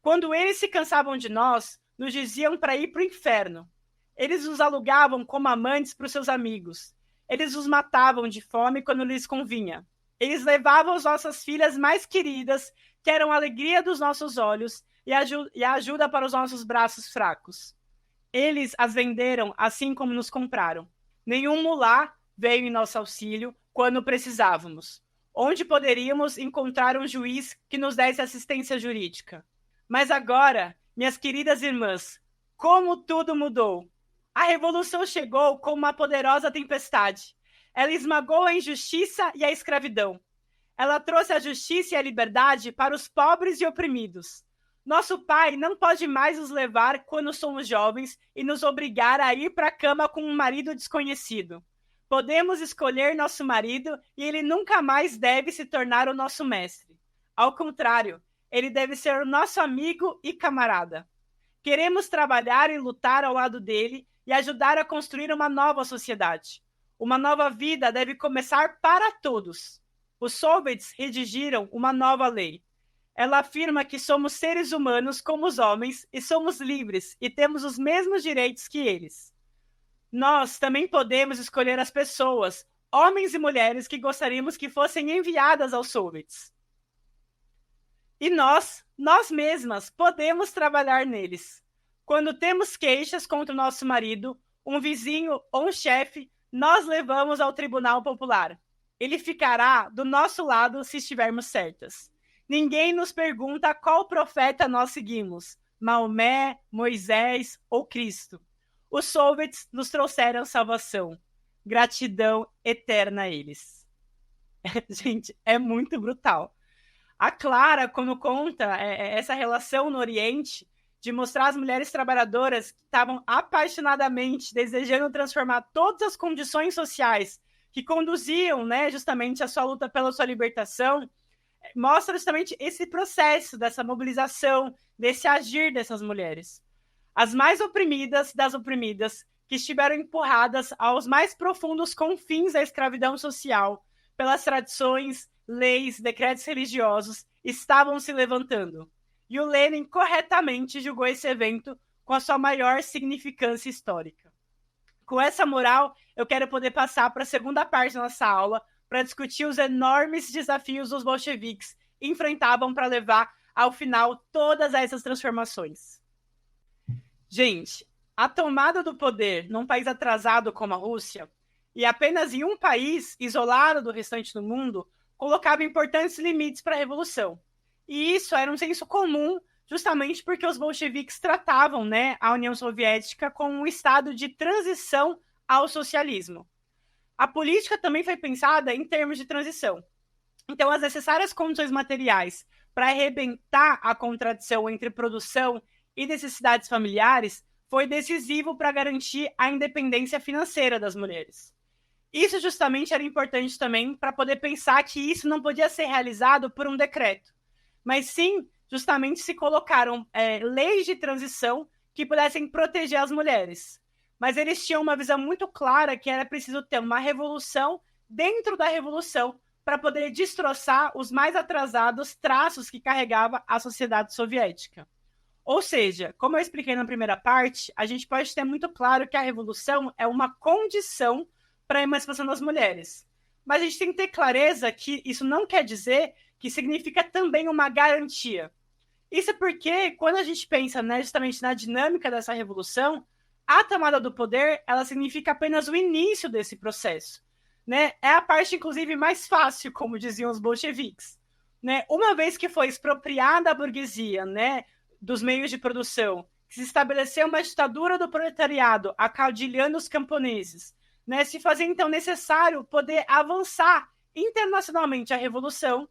Quando eles se cansavam de nós, nos diziam para ir para o inferno. Eles nos alugavam como amantes para os seus amigos. Eles nos matavam de fome quando lhes convinha. Eles levavam as nossas filhas mais queridas, que eram a alegria dos nossos olhos e a ajuda para os nossos braços fracos. Eles as venderam assim como nos compraram. Nenhum mulá veio em nosso auxílio quando precisávamos. Onde poderíamos encontrar um juiz que nos desse assistência jurídica? Mas agora, minhas queridas irmãs, como tudo mudou! A revolução chegou como uma poderosa tempestade. Ela esmagou a injustiça e a escravidão. Ela trouxe a justiça e a liberdade para os pobres e oprimidos. Nosso pai não pode mais nos levar quando somos jovens e nos obrigar a ir para a cama com um marido desconhecido. Podemos escolher nosso marido e ele nunca mais deve se tornar o nosso mestre. Ao contrário, ele deve ser o nosso amigo e camarada. Queremos trabalhar e lutar ao lado dele e ajudar a construir uma nova sociedade. Uma nova vida deve começar para todos. Os soviets redigiram uma nova lei. Ela afirma que somos seres humanos como os homens e somos livres e temos os mesmos direitos que eles. Nós também podemos escolher as pessoas, homens e mulheres, que gostaríamos que fossem enviadas aos soviets. E nós mesmas, podemos trabalhar neles. Quando temos queixas contra o nosso marido, um vizinho ou um chefe, nós levamos ao Tribunal Popular. Ele ficará do nosso lado se estivermos certas. Ninguém nos pergunta qual profeta nós seguimos, Maomé, Moisés ou Cristo. Os soviets nos trouxeram salvação. Gratidão eterna a eles. Gente, é muito brutal. A Clara, quando conta essa relação no Oriente, de mostrar as mulheres trabalhadoras que estavam apaixonadamente desejando transformar todas as condições sociais que conduziam, né, justamente a sua luta pela sua libertação, mostra justamente esse processo dessa mobilização, desse agir dessas mulheres. As mais oprimidas das oprimidas, que estiveram empurradas aos mais profundos confins da escravidão social, pelas tradições, leis, decretos religiosos, estavam se levantando. E o Lenin corretamente julgou esse evento com a sua maior significância histórica. Com essa moral, eu quero poder passar para a segunda parte da nossa aula para discutir os enormes desafios dos bolcheviques enfrentavam para levar ao final todas essas transformações. Gente, a tomada do poder num país atrasado como a Rússia e apenas em um país isolado do restante do mundo colocava importantes limites para a revolução. E isso era um senso comum, justamente porque os bolcheviques tratavam, né, a União Soviética como um estado de transição ao socialismo. A política também foi pensada em termos de transição. Então, as necessárias condições materiais para arrebentar a contradição entre produção e necessidades familiares foi decisivo para garantir a independência financeira das mulheres. Isso justamente era importante também para poder pensar que isso não podia ser realizado por um decreto, mas sim, justamente se colocaram leis de transição que pudessem proteger as mulheres. Mas eles tinham uma visão muito clara que era preciso ter uma revolução dentro da revolução para poder destroçar os mais atrasados traços que carregava a sociedade soviética. Ou seja, como eu expliquei na primeira parte, a gente pode ter muito claro que a revolução é uma condição para a emancipação das mulheres. Mas a gente tem que ter clareza que isso não quer dizer que significa também uma garantia. Isso porque, quando a gente pensa, né, justamente na dinâmica dessa revolução, a tomada do poder ela significa apenas o início desse processo. né, é a parte, inclusive, mais fácil, como diziam os bolcheviques. Né? Uma vez que foi expropriada a burguesia, né, dos meios de produção, que se estabeleceu uma ditadura do proletariado, acaudilhando os camponeses, né, se fazia, então, necessário poder avançar internacionalmente a revolução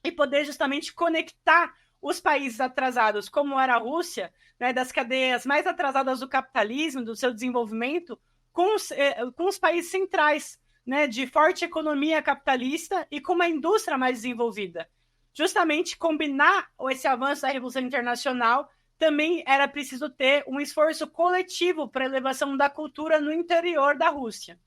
e poder justamente conectar os países atrasados, como era a Rússia, né, das cadeias mais atrasadas do capitalismo, do seu desenvolvimento, com os países centrais, né, de forte economia capitalista e com uma indústria mais desenvolvida. Justamente combinar esse avanço da Revolução Internacional, também era preciso ter um esforço coletivo para a elevação da cultura no interior da Rússia.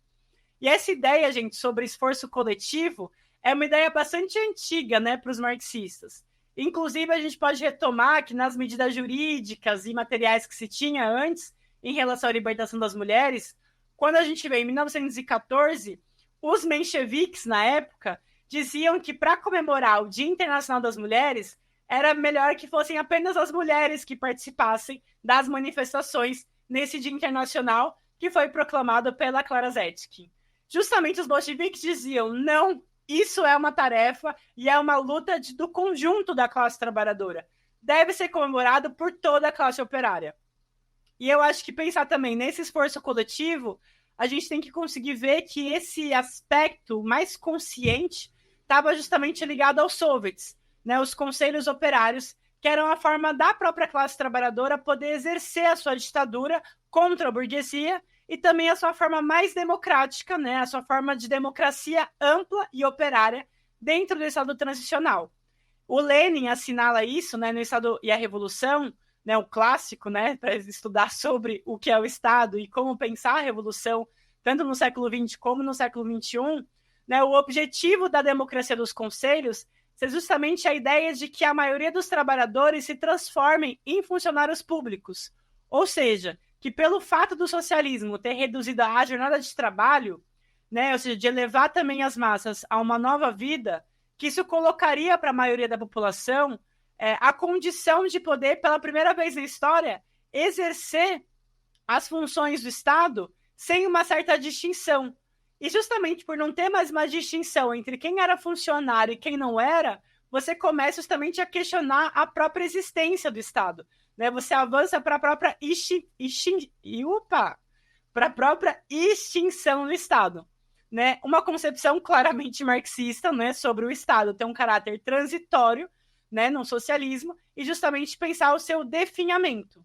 E essa ideia, gente, sobre esforço coletivo é uma ideia bastante antiga, né, para os marxistas. Inclusive, a gente pode retomar que nas medidas jurídicas e materiais que se tinha antes, em relação à libertação das mulheres, quando a gente vê em 1914, os mencheviques, na época, diziam que para comemorar o Dia Internacional das Mulheres, era melhor que fossem apenas as mulheres que participassem das manifestações nesse Dia Internacional, que foi proclamado pela Clara Zetkin. Justamente os bolcheviques diziam, não, isso é uma tarefa e é uma luta do conjunto da classe trabalhadora. Deve ser comemorado por toda a classe operária. E eu acho que pensar também nesse esforço coletivo, a gente tem que conseguir ver que esse aspecto mais consciente estava justamente ligado aos soviets, né, os conselhos operários, que eram a forma da própria classe trabalhadora poder exercer a sua ditadura contra a burguesia e também a sua forma mais democrática, né, a sua forma de democracia ampla e operária dentro do Estado transicional. O Lenin assinala isso, né, no Estado e a Revolução, né, o clássico, né, para estudar sobre o que é o Estado e como pensar a revolução, tanto no século XX como no século XXI, né, o objetivo da democracia dos conselhos é justamente a ideia de que a maioria dos trabalhadores se transformem em funcionários públicos. Ou seja, que pelo fato do socialismo ter reduzido a jornada de trabalho, né, ou seja, de elevar também as massas a uma nova vida, que isso colocaria para a maioria da população a condição de poder, pela primeira vez na história, exercer as funções do Estado sem uma certa distinção. E justamente por não ter mais uma distinção entre quem era funcionário e quem não era, você começa justamente a questionar a própria existência do Estado. Né? Você avança para a própria extinção do Estado. Né? Uma concepção claramente marxista, né, sobre o Estado ter um caráter transitório, né, no socialismo, e justamente pensar o seu definhamento.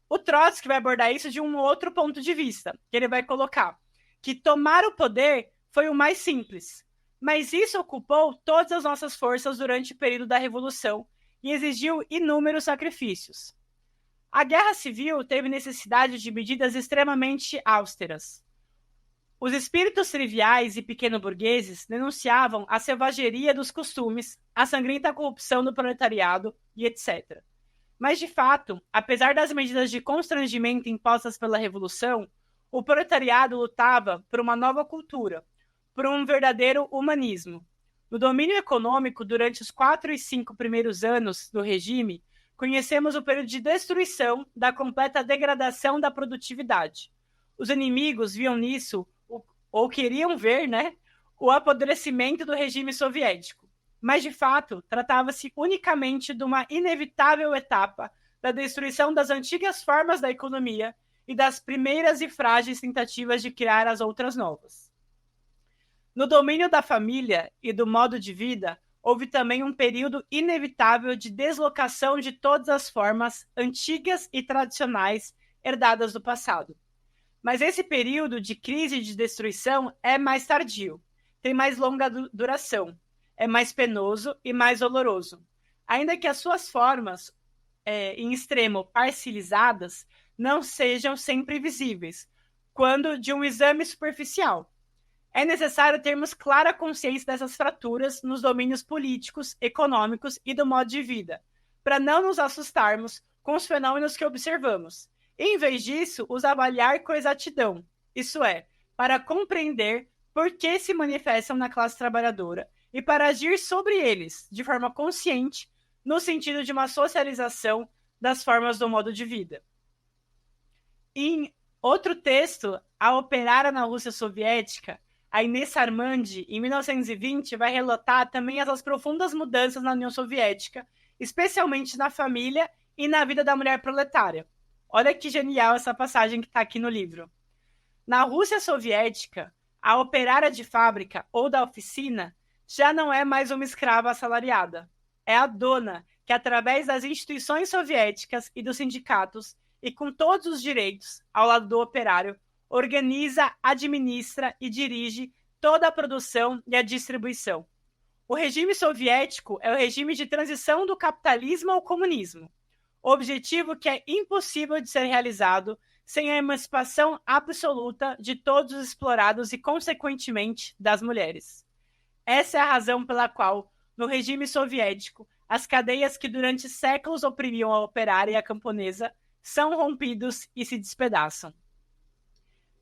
O Trotsky vai abordar isso de um outro ponto de vista, que ele vai colocar que tomar o poder foi o mais simples, mas isso ocupou todas as nossas forças durante o período da Revolução e exigiu inúmeros sacrifícios. A Guerra Civil teve necessidade de medidas extremamente austeras. Os espíritos triviais e pequeno-burgueses denunciavam a selvageria dos costumes, a sangrenta corrupção do proletariado e etc. Mas, de fato, apesar das medidas de constrangimento impostas pela Revolução, o proletariado lutava por uma nova cultura, por um verdadeiro humanismo. No domínio econômico, durante os 4 e 5 primeiros anos do regime, conhecemos o período de destruição, da completa degradação da produtividade. Os inimigos viam nisso, ou queriam ver, né, o apodrecimento do regime soviético. Mas, de fato, tratava-se unicamente de uma inevitável etapa da destruição das antigas formas da economia e das primeiras e frágeis tentativas de criar as outras novas. No domínio da família e do modo de vida, houve também um período inevitável de deslocação de todas as formas antigas e tradicionais herdadas do passado. Mas esse período de crise e de destruição é mais tardio, tem mais longa duração, é mais penoso e mais doloroso. Ainda que as suas formas, em extremo parcializadas, não sejam sempre visíveis, quando de um exame superficial. É necessário termos clara consciência dessas fraturas nos domínios políticos, econômicos e do modo de vida, para não nos assustarmos com os fenômenos que observamos, e, em vez disso, os avaliar com exatidão, isso é, para compreender por que se manifestam na classe trabalhadora e para agir sobre eles, de forma consciente, no sentido de uma socialização das formas do modo de vida. Em outro texto, A Operária na Rússia Soviética, a Inês Armandi, em 1920, vai relatar também as profundas mudanças na União Soviética, especialmente na família e na vida da mulher proletária. Olha que genial essa passagem que está aqui no livro. Na Rússia soviética, a operária de fábrica ou da oficina já não é mais uma escrava assalariada. É a dona que, através das instituições soviéticas e dos sindicatos, e com todos os direitos, ao lado do operário, organiza, administra e dirige toda a produção e a distribuição. O regime soviético é o regime de transição do capitalismo ao comunismo, objetivo que é impossível de ser realizado sem a emancipação absoluta de todos os explorados e, consequentemente, das mulheres. Essa é a razão pela qual, no regime soviético, as cadeias que durante séculos oprimiam a operária e a camponesa são rompidos e se despedaçam.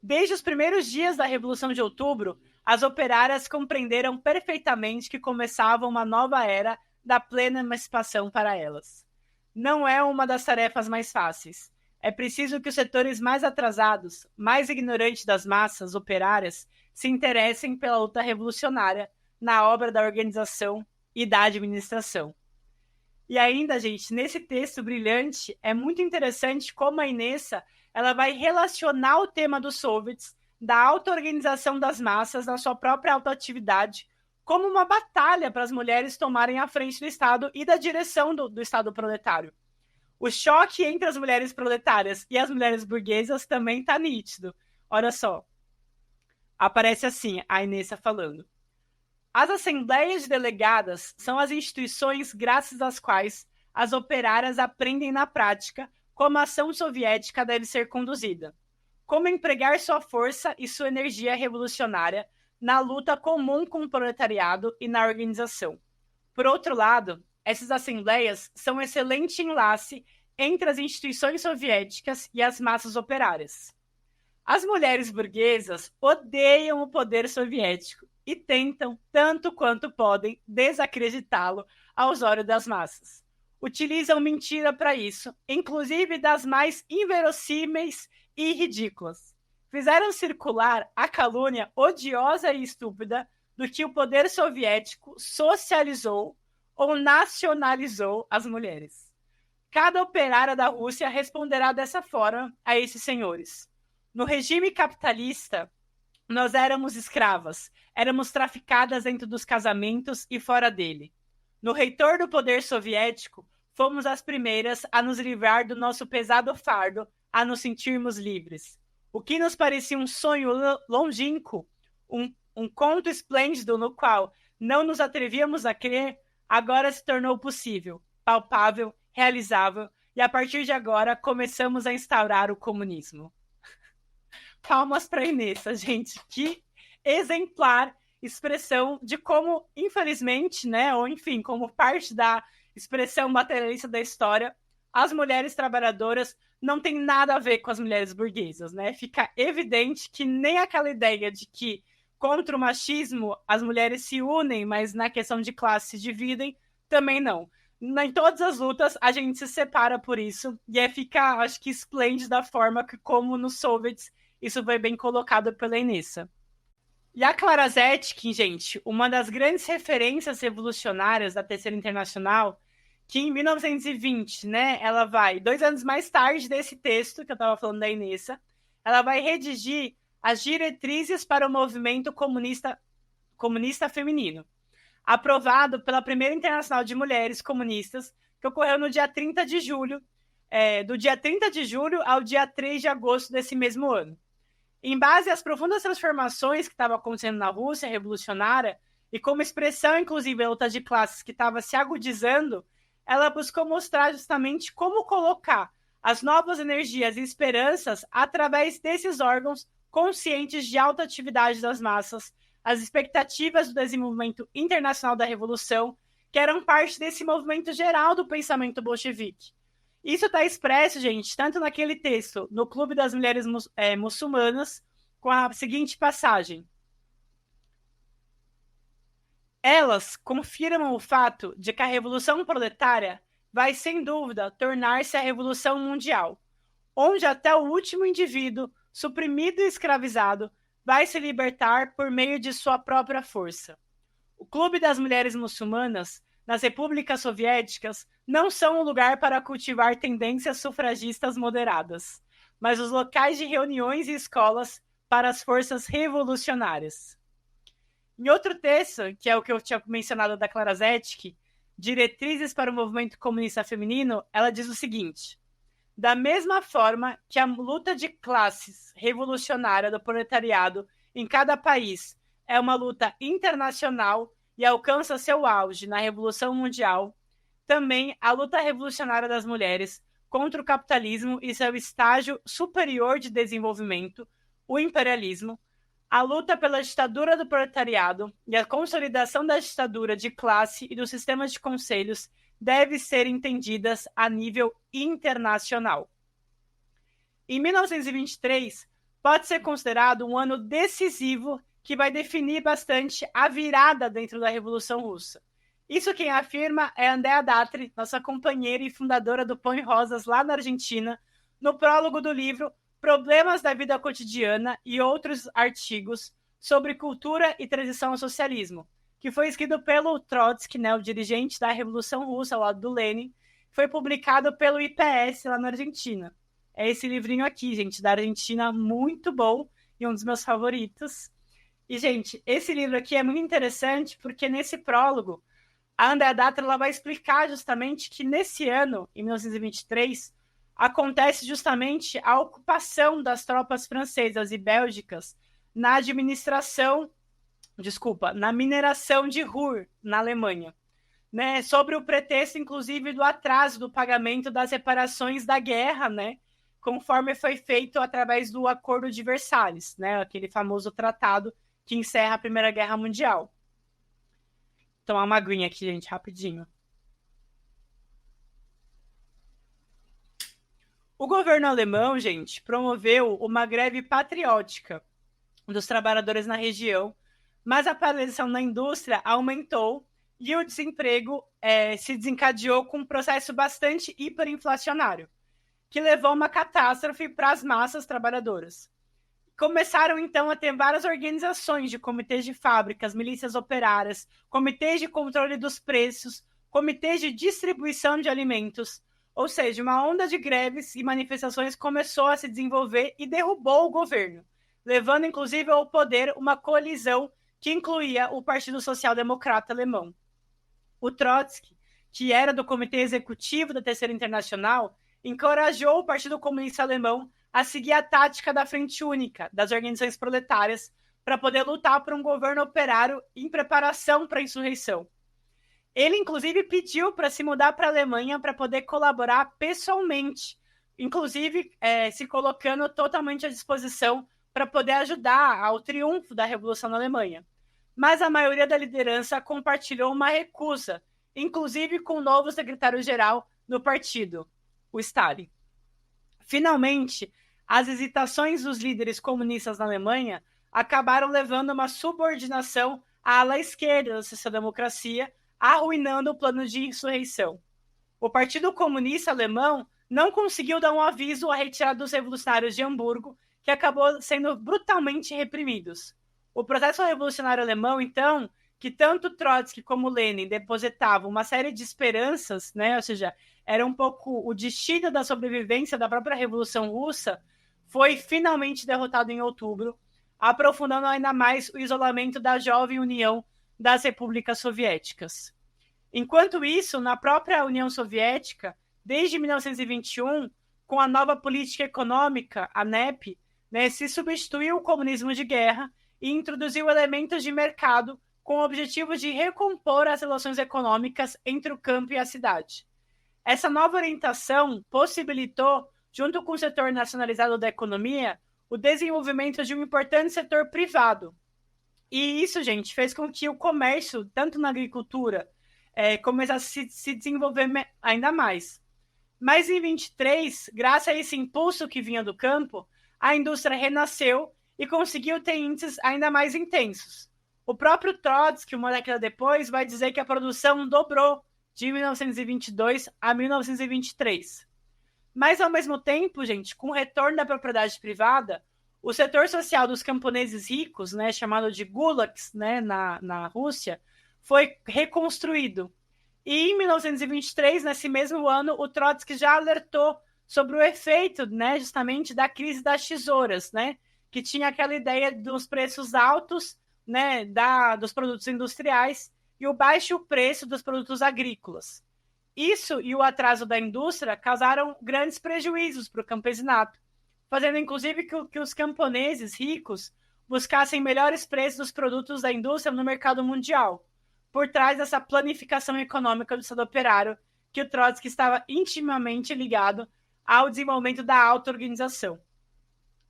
Desde os primeiros dias da Revolução de Outubro, as operárias compreenderam perfeitamente que começava uma nova era da plena emancipação para elas. Não é uma das tarefas mais fáceis. É preciso que os setores mais atrasados, mais ignorantes das massas operárias, se interessem pela luta revolucionária na obra da organização e da administração. E ainda, gente, nesse texto brilhante, é muito interessante como a Inessa ela vai relacionar o tema dos soviets, da auto-organização das massas, na sua própria autoatividade, como uma batalha para as mulheres tomarem a frente do Estado e da direção do Estado proletário. O choque entre as mulheres proletárias e as mulheres burguesas também está nítido. Olha só, aparece assim, a Inessa falando. As assembleias de delegadas são as instituições graças às quais as operárias aprendem na prática como a ação soviética deve ser conduzida, como empregar sua força e sua energia revolucionária na luta comum com o proletariado e na organização. Por outro lado, essas assembleias são um excelente enlace entre as instituições soviéticas e as massas operárias. As mulheres burguesas odeiam o poder soviético e tentam, tanto quanto podem, desacreditá-lo aos olhos das massas. Utilizam mentira para isso, inclusive das mais inverossímeis e ridículas. Fizeram circular a calúnia odiosa e estúpida do que o poder soviético socializou ou nacionalizou as mulheres. Cada operária da Rússia responderá dessa forma a esses senhores. No regime capitalista, nós éramos escravas, éramos traficadas dentro dos casamentos e fora dele. No reitor do poder soviético, fomos as primeiras a nos livrar do nosso pesado fardo, a nos sentirmos livres. O que nos parecia um sonho longínquo, um conto esplêndido no qual não nos atrevíamos a crer, agora se tornou possível, palpável, realizável, e a partir de agora começamos a instaurar o comunismo. Palmas para a Inessa, gente. Que exemplar expressão de como, infelizmente, né, ou enfim, como parte da expressão materialista da história, as mulheres trabalhadoras não têm nada a ver com as mulheres burguesas, né? Fica evidente que nem aquela ideia de que contra o machismo as mulheres se unem, mas na questão de classe se dividem, também não. Em todas as lutas a gente se separa por isso, e fica, acho que, esplêndido da forma que, como nos soviets, isso foi bem colocado pela Inessa. E a Clara Zetkin, gente, uma das grandes referências revolucionárias da Terceira Internacional, que em 1920, né, ela vai, 2 anos mais tarde desse texto que eu estava falando da Inessa, ela vai redigir as diretrizes para o movimento comunista feminino, aprovado pela Primeira Internacional de Mulheres Comunistas, que ocorreu no dia 30 de julho, do dia 30 de julho ao dia 3 de agosto desse mesmo ano. Em base às profundas transformações que estavam acontecendo na Rússia revolucionária, e como expressão, inclusive, da luta de classes que estava se agudizando, ela buscou mostrar justamente como colocar as novas energias e esperanças através desses órgãos conscientes de alta atividade das massas, as expectativas do desenvolvimento internacional da Revolução, que eram parte desse movimento geral do pensamento bolchevique. Isso está expresso, gente, tanto naquele texto, no Clube das Mulheres Muçulmanas, com a seguinte passagem. Elas confirmam o fato de que a Revolução Proletária vai, sem dúvida, tornar-se a Revolução Mundial, onde até o último indivíduo, suprimido e escravizado, vai se libertar por meio de sua própria força. O Clube das Mulheres Muçulmanas, nas repúblicas soviéticas, não são um lugar para cultivar tendências sufragistas moderadas, mas os locais de reuniões e escolas para as forças revolucionárias. Em outro texto, que é o que eu tinha mencionado da Clara Zetkin, Diretrizes para o Movimento Comunista Feminino, ela diz o seguinte: da mesma forma que a luta de classes revolucionária do proletariado em cada país é uma luta internacional e alcança seu auge na Revolução Mundial, também a luta revolucionária das mulheres contra o capitalismo e seu estágio superior de desenvolvimento, o imperialismo, a luta pela ditadura do proletariado e a consolidação da ditadura de classe e dos sistemas de conselhos deve ser entendidas a nível internacional. Em 1923, pode ser considerado um ano decisivo que vai definir bastante a virada dentro da Revolução Russa. Isso quem afirma é Andrea Datri, nossa companheira e fundadora do Pão e Rosas lá na Argentina, no prólogo do livro Problemas da Vida Cotidiana e outros artigos sobre cultura e transição ao socialismo, que foi escrito pelo Trotsky, né, o dirigente da Revolução Russa, ao lado do Lenin, foi publicado pelo IPS lá na Argentina. É esse livrinho aqui, gente, da Argentina, muito bom e um dos meus favoritos. E, gente, esse livro aqui é muito interessante porque nesse prólogo, a Andrea Datri ela vai explicar justamente que nesse ano, em 1923, acontece justamente a ocupação das tropas francesas e bélgicas na mineração de Ruhr, na Alemanha, né, sobre o pretexto, inclusive, do atraso do pagamento das reparações da guerra, né, conforme foi feito através do Acordo de Versalhes, né, aquele famoso tratado que encerra a Primeira Guerra Mundial. Vou tomar uma aguinha aqui, gente, rapidinho. O governo alemão, gente, promoveu uma greve patriótica dos trabalhadores na região, mas a paralisação na indústria aumentou e o desemprego se desencadeou com um processo bastante hiperinflacionário, que levou a uma catástrofe para as massas trabalhadoras. Começaram, então, a ter várias organizações de comitês de fábricas, milícias operárias, comitês de controle dos preços, comitês de distribuição de alimentos. Ou seja, uma onda de greves e manifestações começou a se desenvolver e derrubou o governo, levando, inclusive, ao poder uma coalizão que incluía o Partido Social Democrata Alemão. O Trotsky, que era do Comitê Executivo da Terceira Internacional, encorajou o Partido Comunista Alemão a seguir a tática da Frente Única, das organizações proletárias, para poder lutar por um governo operário em preparação para a insurreição. Ele, inclusive, pediu para se mudar para a Alemanha para poder colaborar pessoalmente, inclusive se colocando totalmente à disposição para poder ajudar ao triunfo da Revolução na Alemanha. Mas a maioria da liderança compartilhou uma recusa, inclusive com o novo secretário-geral do partido, o Stalin. Finalmente, as hesitações dos líderes comunistas na Alemanha acabaram levando a uma subordinação à ala esquerda da social-democracia, arruinando o plano de insurreição. O Partido Comunista Alemão não conseguiu dar um aviso à retirada dos revolucionários de Hamburgo, que acabou sendo brutalmente reprimidos. O processo revolucionário alemão, então, que tanto Trotsky como Lenin depositavam uma série de esperanças, né, ou seja, era um pouco o destino da sobrevivência da própria Revolução Russa, foi finalmente derrotado em outubro, aprofundando ainda mais o isolamento da jovem União das Repúblicas Soviéticas. Enquanto isso, na própria União Soviética, desde 1921, com a nova política econômica, a NEP, né, se substituiu o comunismo de guerra e introduziu elementos de mercado com o objetivo de recompor as relações econômicas entre o campo e a cidade. Essa nova orientação possibilitou, junto com o setor nacionalizado da economia, o desenvolvimento de um importante setor privado. E isso, gente, fez com que o comércio, tanto na agricultura, começasse a se desenvolver ainda mais. Mas em 23, graças a esse impulso que vinha do campo, a indústria renasceu e conseguiu ter índices ainda mais intensos. O próprio Trotsky, uma década depois, vai dizer que a produção dobrou de 1922 a 1923. Mas, ao mesmo tempo, gente, com o retorno da propriedade privada, o setor social dos camponeses ricos, né, chamado de gulags, né, na Rússia, foi reconstruído. E em 1923, nesse mesmo ano, o Trotsky já alertou sobre o efeito, né, justamente da crise das tesouras, né, que tinha aquela ideia dos preços altos, né, dos produtos industriais e o baixo preço dos produtos agrícolas. Isso e o atraso da indústria causaram grandes prejuízos para o campesinato, fazendo inclusive que os camponeses ricos buscassem melhores preços dos produtos da indústria no mercado mundial, por trás dessa planificação econômica do Estado operário, que o Trotsky estava intimamente ligado ao desenvolvimento da auto-organização.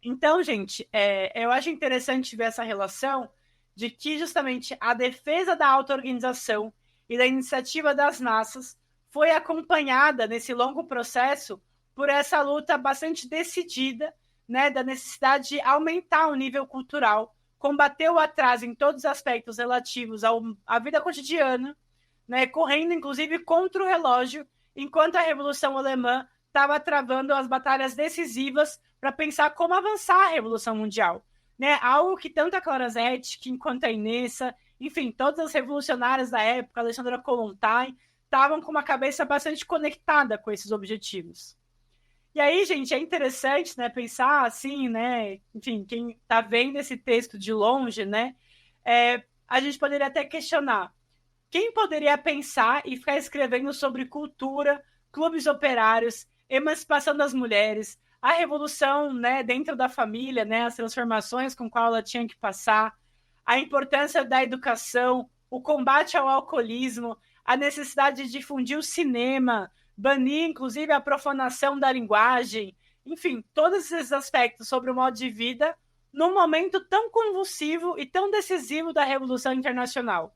Então, gente, eu acho interessante ver essa relação de que justamente a defesa da auto-organização e da iniciativa das massas foi acompanhada nesse longo processo por essa luta bastante decidida, né, da necessidade de aumentar o nível cultural, combater o atraso em todos os aspectos relativos à vida cotidiana, né, correndo inclusive contra o relógio, enquanto a Revolução Alemã estava travando as batalhas decisivas para pensar como avançar a Revolução Mundial. Né, algo que tanto a Clara Zetkin quanto a Inessa, enfim, todas as revolucionárias da época, Alexandra Kollontai, estavam com uma cabeça bastante conectada com esses objetivos. E aí, gente, é interessante, né, pensar assim, né, enfim, quem está vendo esse texto de longe, né, a gente poderia até questionar quem poderia pensar e ficar escrevendo sobre cultura, clubes operários, emancipação das mulheres, a revolução, né, dentro da família, né, as transformações com qual ela tinha que passar, a importância da educação, o combate ao alcoolismo, a necessidade de difundir o cinema, banir, inclusive, a profanação da linguagem, enfim, todos esses aspectos sobre o modo de vida num momento tão convulsivo e tão decisivo da Revolução Internacional.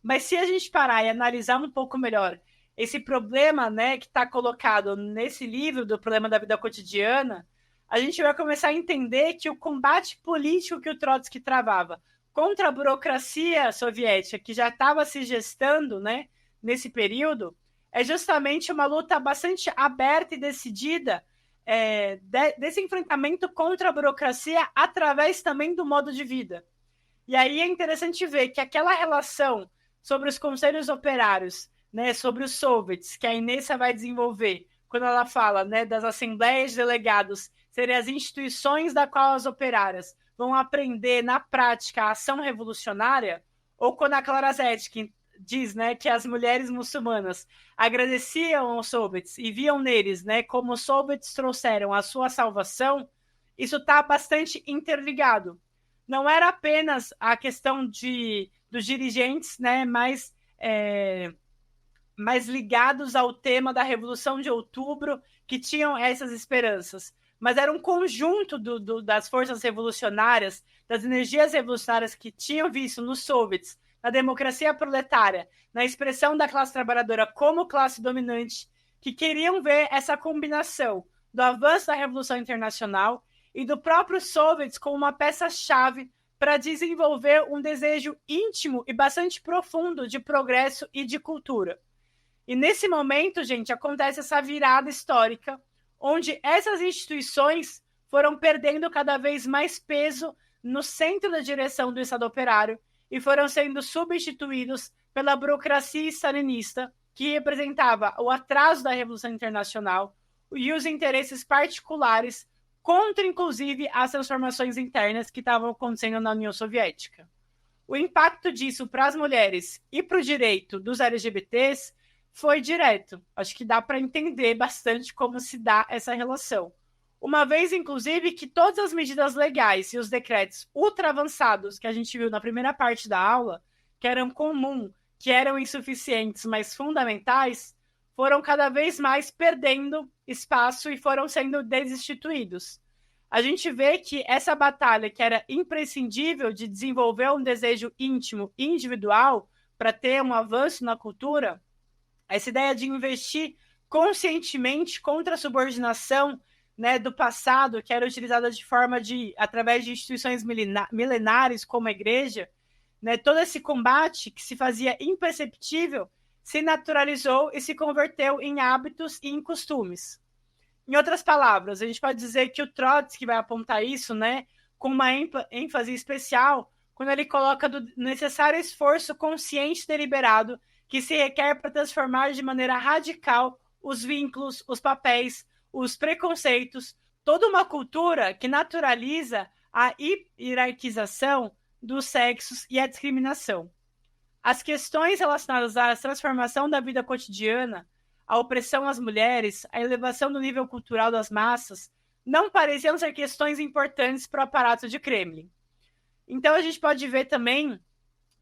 Mas se a gente parar e analisar um pouco melhor esse problema, né, que está colocado nesse livro do problema da vida cotidiana, a gente vai começar a entender que o combate político que o Trotsky travava contra a burocracia soviética, que já estava se gestando, né, nesse período, é justamente uma luta bastante aberta e decidida desse enfrentamento contra a burocracia através também do modo de vida. E aí é interessante ver que aquela relação sobre os conselhos operários, né, sobre os soviets, que a Inessa vai desenvolver, quando ela fala, né, das assembleias de delegados serem as instituições da qual as operárias vão aprender na prática a ação revolucionária, ou quando a Clara Zetkin diz, né, que as mulheres muçulmanas agradeciam aos soviets e viam neles, né, como os soviets trouxeram a sua salvação, isso está bastante interligado. Não era apenas a questão dos dirigentes, né, mais ligados ao tema da Revolução de Outubro, que tinham essas esperanças, mas era um conjunto das forças revolucionárias, das energias revolucionárias que tinham visto nos soviets, na democracia proletária, na expressão da classe trabalhadora como classe dominante, que queriam ver essa combinação do avanço da Revolução Internacional e do próprio soviets como uma peça-chave para desenvolver um desejo íntimo e bastante profundo de progresso e de cultura. E nesse momento, gente, acontece essa virada histórica, onde essas instituições foram perdendo cada vez mais peso no centro da direção do Estado operário e foram sendo substituídos pela burocracia stalinista, que representava o atraso da Revolução Internacional e os interesses particulares contra, inclusive, as transformações internas que estavam acontecendo na União Soviética. O impacto disso para as mulheres e para o direito dos LGBTs foi direto. Acho que dá para entender bastante como se dá essa relação. Uma vez, inclusive, que todas as medidas legais e os decretos ultra avançados que a gente viu na primeira parte da aula, que eram comuns, que eram insuficientes, mas fundamentais, foram cada vez mais perdendo espaço e foram sendo desinstituídos. A gente vê que essa batalha, que era imprescindível de desenvolver um desejo íntimo, individual, para ter um avanço na cultura, essa ideia de investir conscientemente contra a subordinação, né, do passado, que era utilizada de forma através de instituições milenares como a igreja, né, todo esse combate que se fazia imperceptível se naturalizou e se converteu em hábitos e em costumes. Em outras palavras, a gente pode dizer que o Trotsky vai apontar isso, né, com uma ênfase especial quando ele coloca do necessário esforço consciente e deliberado que se requer para transformar de maneira radical os vínculos, os papéis, os preconceitos, toda uma cultura que naturaliza a hierarquização dos sexos e a discriminação. As questões relacionadas à transformação da vida cotidiana, a opressão às mulheres, a elevação do nível cultural das massas, não pareciam ser questões importantes para o aparato de Kremlin. Então a gente pode ver também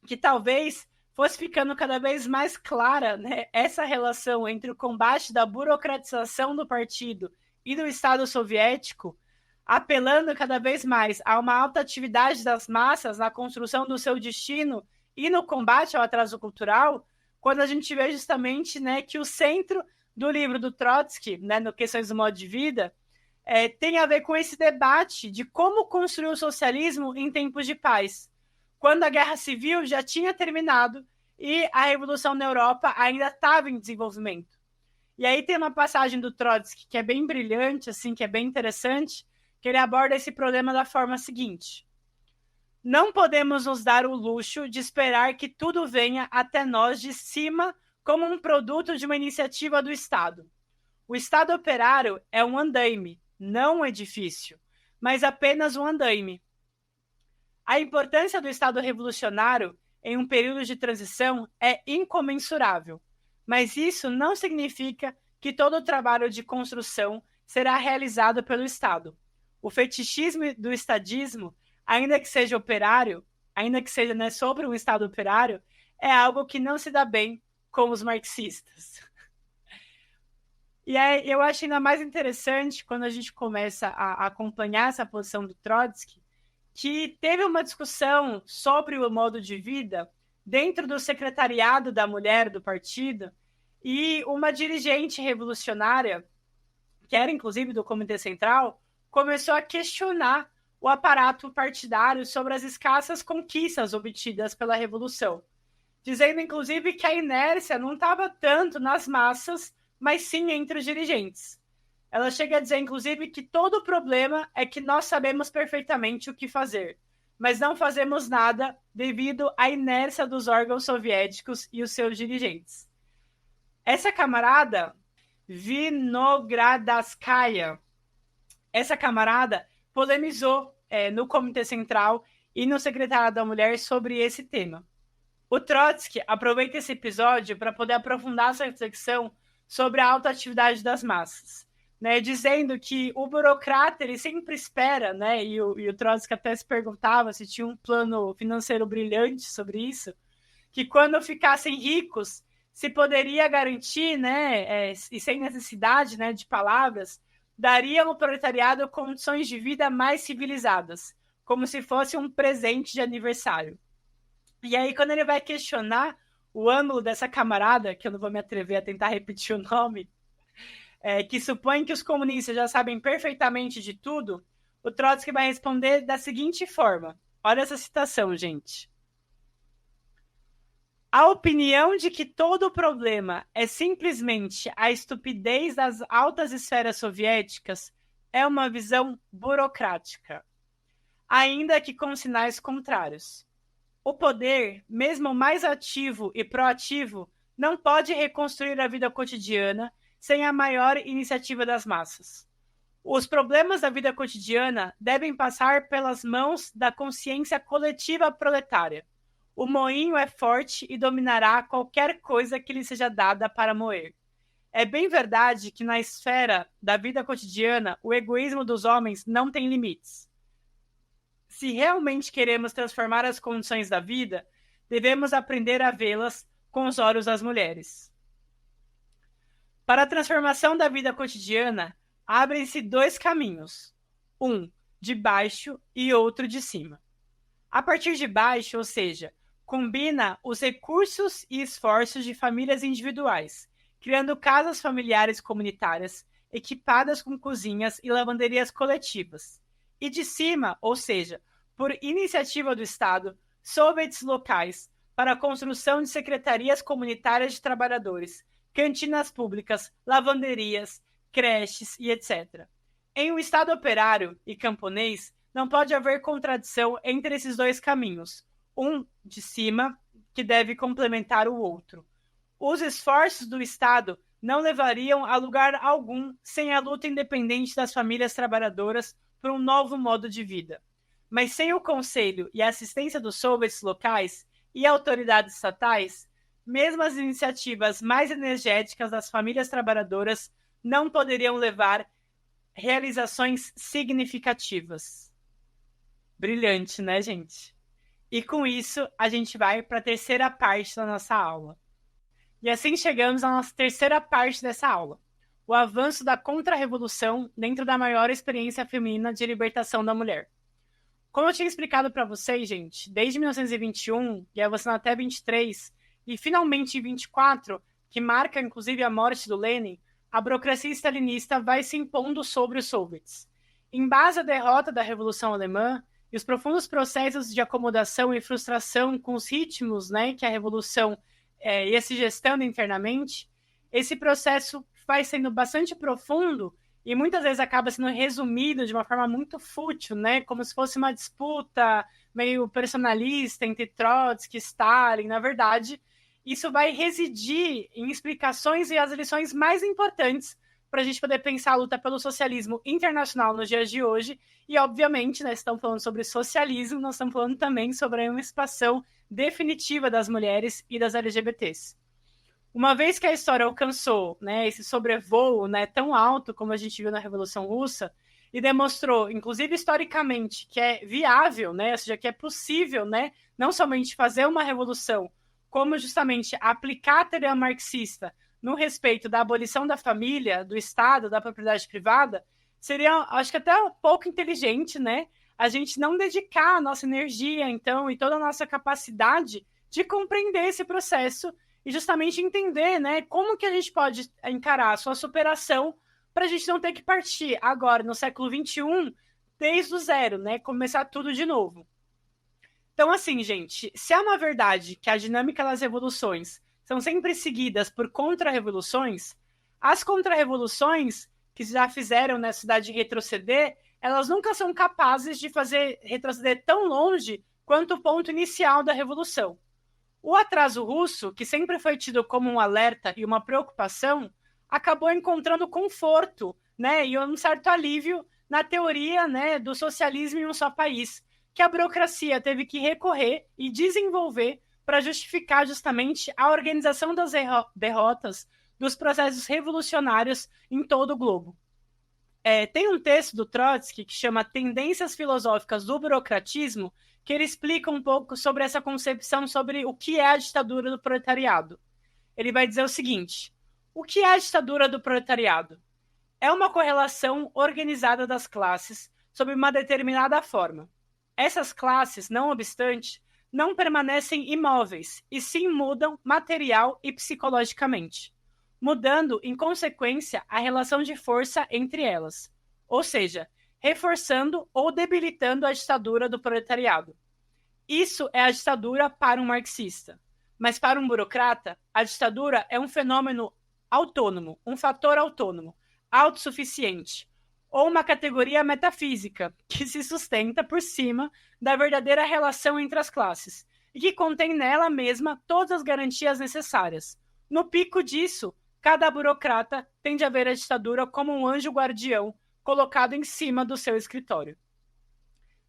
que talvez fosse ficando cada vez mais clara, né, essa relação entre o combate da burocratização do partido e do Estado soviético, apelando cada vez mais a uma alta atividade das massas na construção do seu destino e no combate ao atraso cultural, quando a gente vê justamente, né, que o centro do livro do Trotsky, né, no Questões do Modo de Vida, tem a ver com esse debate de como construir o socialismo em tempos de paz, quando a Guerra Civil já tinha terminado e a Revolução na Europa ainda estava em desenvolvimento. E aí tem uma passagem do Trotsky que é bem brilhante, assim, que é bem interessante, que ele aborda esse problema da forma seguinte: não podemos nos dar o luxo de esperar que tudo venha até nós de cima como um produto de uma iniciativa do Estado. O Estado operário é um andaime, não um edifício, mas apenas um andaime. A importância do Estado revolucionário em um período de transição é incomensurável, mas isso não significa que todo o trabalho de construção será realizado pelo Estado. O fetichismo do estadismo, ainda que seja operário, ainda que seja, né, sobre um Estado operário, é algo que não se dá bem com os marxistas. E aí, eu acho ainda mais interessante quando a gente começa a acompanhar essa posição do Trotsky, que teve uma discussão sobre o modo de vida dentro do secretariado da mulher do partido, e uma dirigente revolucionária, que era inclusive do Comitê Central, começou a questionar o aparato partidário sobre as escassas conquistas obtidas pela Revolução, dizendo inclusive que a inércia não estava tanto nas massas, mas sim entre os dirigentes. Ela chega a dizer, inclusive, que todo o problema é que nós sabemos perfeitamente o que fazer, mas não fazemos nada devido à inércia dos órgãos soviéticos e os seus dirigentes. Essa camarada, Vinogradskaya, essa camarada polemizou no Comitê Central e no Secretariado da Mulher sobre esse tema. O Trotsky aproveita esse episódio para poder aprofundar essa reflexão sobre a alta atividade das massas, né, dizendo que o burocrata ele sempre espera, né, e o Trotsky até se perguntava se tinha um plano financeiro brilhante sobre isso, que quando ficassem ricos se poderia garantir, né, e sem necessidade, né, de palavras, dariam ao proletariado condições de vida mais civilizadas, como se fosse um presente de aniversário. E aí, quando ele vai questionar o ângulo dessa camarada, que eu não vou me atrever a tentar repetir o nome, que supõe que os comunistas já sabem perfeitamente de tudo, o Trotsky vai responder da seguinte forma. Olha essa citação, gente. A opinião de que todo o problema é simplesmente a estupidez das altas esferas soviéticas é uma visão burocrática, ainda que com sinais contrários. O poder, mesmo mais ativo e proativo, não pode reconstruir a vida cotidiana sem a maior iniciativa das massas. Os problemas da vida cotidiana devem passar pelas mãos da consciência coletiva proletária. O moinho é forte e dominará qualquer coisa que lhe seja dada para moer. É bem verdade que na esfera da vida cotidiana o egoísmo dos homens não tem limites. Se realmente queremos transformar as condições da vida, devemos aprender a vê-las com os olhos das mulheres. Para a transformação da vida cotidiana, abrem-se dois caminhos, um de baixo e outro de cima. A partir de baixo, ou seja, combina os recursos e esforços de famílias individuais, criando casas familiares comunitárias, equipadas com cozinhas e lavanderias coletivas. E de cima, ou seja, por iniciativa do Estado, soviets locais, para a construção de secretarias comunitárias de trabalhadores, cantinas públicas, lavanderias, creches e etc. Em um Estado operário e camponês, não pode haver contradição entre esses dois caminhos, um de cima que deve complementar o outro. Os esforços do Estado não levariam a lugar algum sem a luta independente das famílias trabalhadoras por um novo modo de vida. Mas sem o conselho e a assistência dos soviets locais e autoridades estatais, mesmo as iniciativas mais energéticas das famílias trabalhadoras não poderiam levar realizações significativas. Brilhante, né, gente? E com isso, a gente vai para a terceira parte da nossa aula. E assim chegamos à nossa terceira parte dessa aula, o avanço da contra-revolução dentro da maior experiência feminina de libertação da mulher. Como eu tinha explicado para vocês, gente, desde 1921 e avançando até 23, e finalmente em 24, que marca inclusive a morte do Lenin, a burocracia stalinista vai se impondo sobre os soviets. Em base à derrota da Revolução Alemã e os profundos processos de acomodação e frustração com os ritmos, né, que a Revolução ia se gestando internamente, esse processo vai sendo bastante profundo e muitas vezes acaba sendo resumido de uma forma muito fútil, né, como se fosse uma disputa meio personalista entre Trotsky e Stalin. Na verdade, isso vai residir em explicações e as lições mais importantes para a gente poder pensar a luta pelo socialismo internacional nos dias de hoje. E, obviamente, nós estamos falando sobre socialismo, nós estamos falando também sobre a emancipação definitiva das mulheres e das LGBTs. Uma vez que a história alcançou, né, esse sobrevoo, né, tão alto como a gente viu na Revolução Russa, e demonstrou, inclusive historicamente, que é viável, né, ou seja, que é possível, né, não somente fazer uma revolução, como justamente aplicar a teoria marxista no respeito da abolição da família, do Estado, da propriedade privada, seria, acho que até um pouco inteligente, né, a gente não dedicar a nossa energia, então, e toda a nossa capacidade de compreender esse processo e justamente entender, né, como que a gente pode encarar a sua superação para a gente não ter que partir agora, no século XXI, desde o zero, né, começar tudo de novo. Então, assim, gente, se é uma verdade que a dinâmica das revoluções são sempre seguidas por contra-revoluções, as contra-revoluções que já fizeram na cidade retroceder, elas nunca são capazes de fazer retroceder tão longe quanto o ponto inicial da revolução. O atraso russo, que sempre foi tido como um alerta e uma preocupação, acabou encontrando conforto, né, e um certo alívio na teoria, né, do socialismo em um só país, que a burocracia teve que recorrer e desenvolver para justificar justamente a organização das derrotas dos processos revolucionários em todo o globo. Tem um texto do Trotsky que chama Tendências Filosóficas do Burocratismo, que ele explica um pouco sobre essa concepção sobre o que é a ditadura do proletariado. Ele vai dizer o seguinte: o que é a ditadura do proletariado? É uma correlação organizada das classes sob uma determinada forma. Essas classes, não obstante, não permanecem imóveis, e sim mudam material e psicologicamente, mudando, em consequência, a relação de força entre elas, ou seja, reforçando ou debilitando a ditadura do proletariado. Isso é a ditadura para um marxista. Mas para um burocrata, a ditadura é um fenômeno autônomo, um fator autônomo, autossuficiente, ou uma categoria metafísica que se sustenta por cima da verdadeira relação entre as classes e que contém nela mesma todas as garantias necessárias. No pico disso, cada burocrata tende a ver a ditadura como um anjo guardião colocado em cima do seu escritório.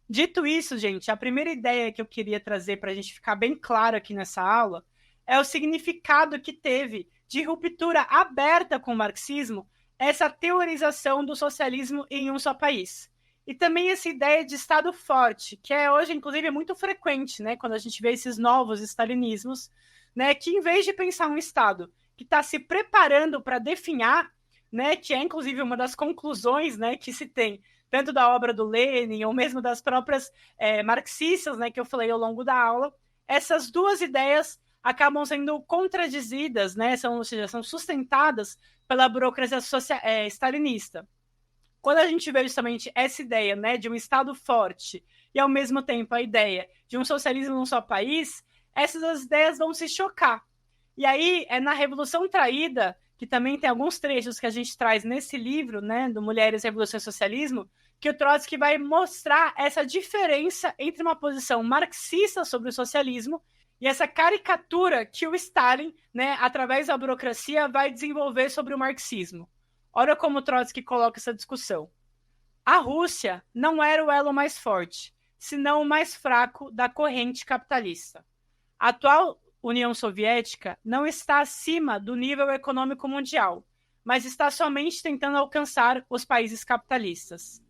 Dito isso, gente, a primeira ideia que eu queria trazer para a gente ficar bem claro aqui nessa aula é o significado que teve de ruptura aberta com o marxismo essa teorização do socialismo em um só país. E também essa ideia de Estado forte, que é hoje, inclusive, muito frequente, né, quando a gente vê esses novos stalinismos, né, que em vez de pensar um Estado que está se preparando para definhar, né, que é, inclusive, uma das conclusões, né, que se tem, tanto da obra do Lenin, ou mesmo das próprias marxistas, né, que eu falei ao longo da aula, essas duas ideias acabam sendo contradizidas, né, ou seja, são sustentadas pela burocracia stalinista. Quando a gente vê justamente essa ideia, né, de um Estado forte e, ao mesmo tempo, a ideia de um socialismo num só país, essas ideias vão se chocar. E aí é na Revolução Traída que também tem alguns trechos que a gente traz nesse livro, né, do Mulheres, Revolução e Socialismo, que o Trotsky vai mostrar essa diferença entre uma posição marxista sobre o socialismo e essa caricatura que o Stalin, né, através da burocracia, vai desenvolver sobre o marxismo. Olha como o Trotsky coloca essa discussão. A Rússia não era o elo mais forte, senão o mais fraco da corrente capitalista. A atual União Soviética não está acima do nível econômico mundial, mas está somente tentando alcançar os países capitalistas.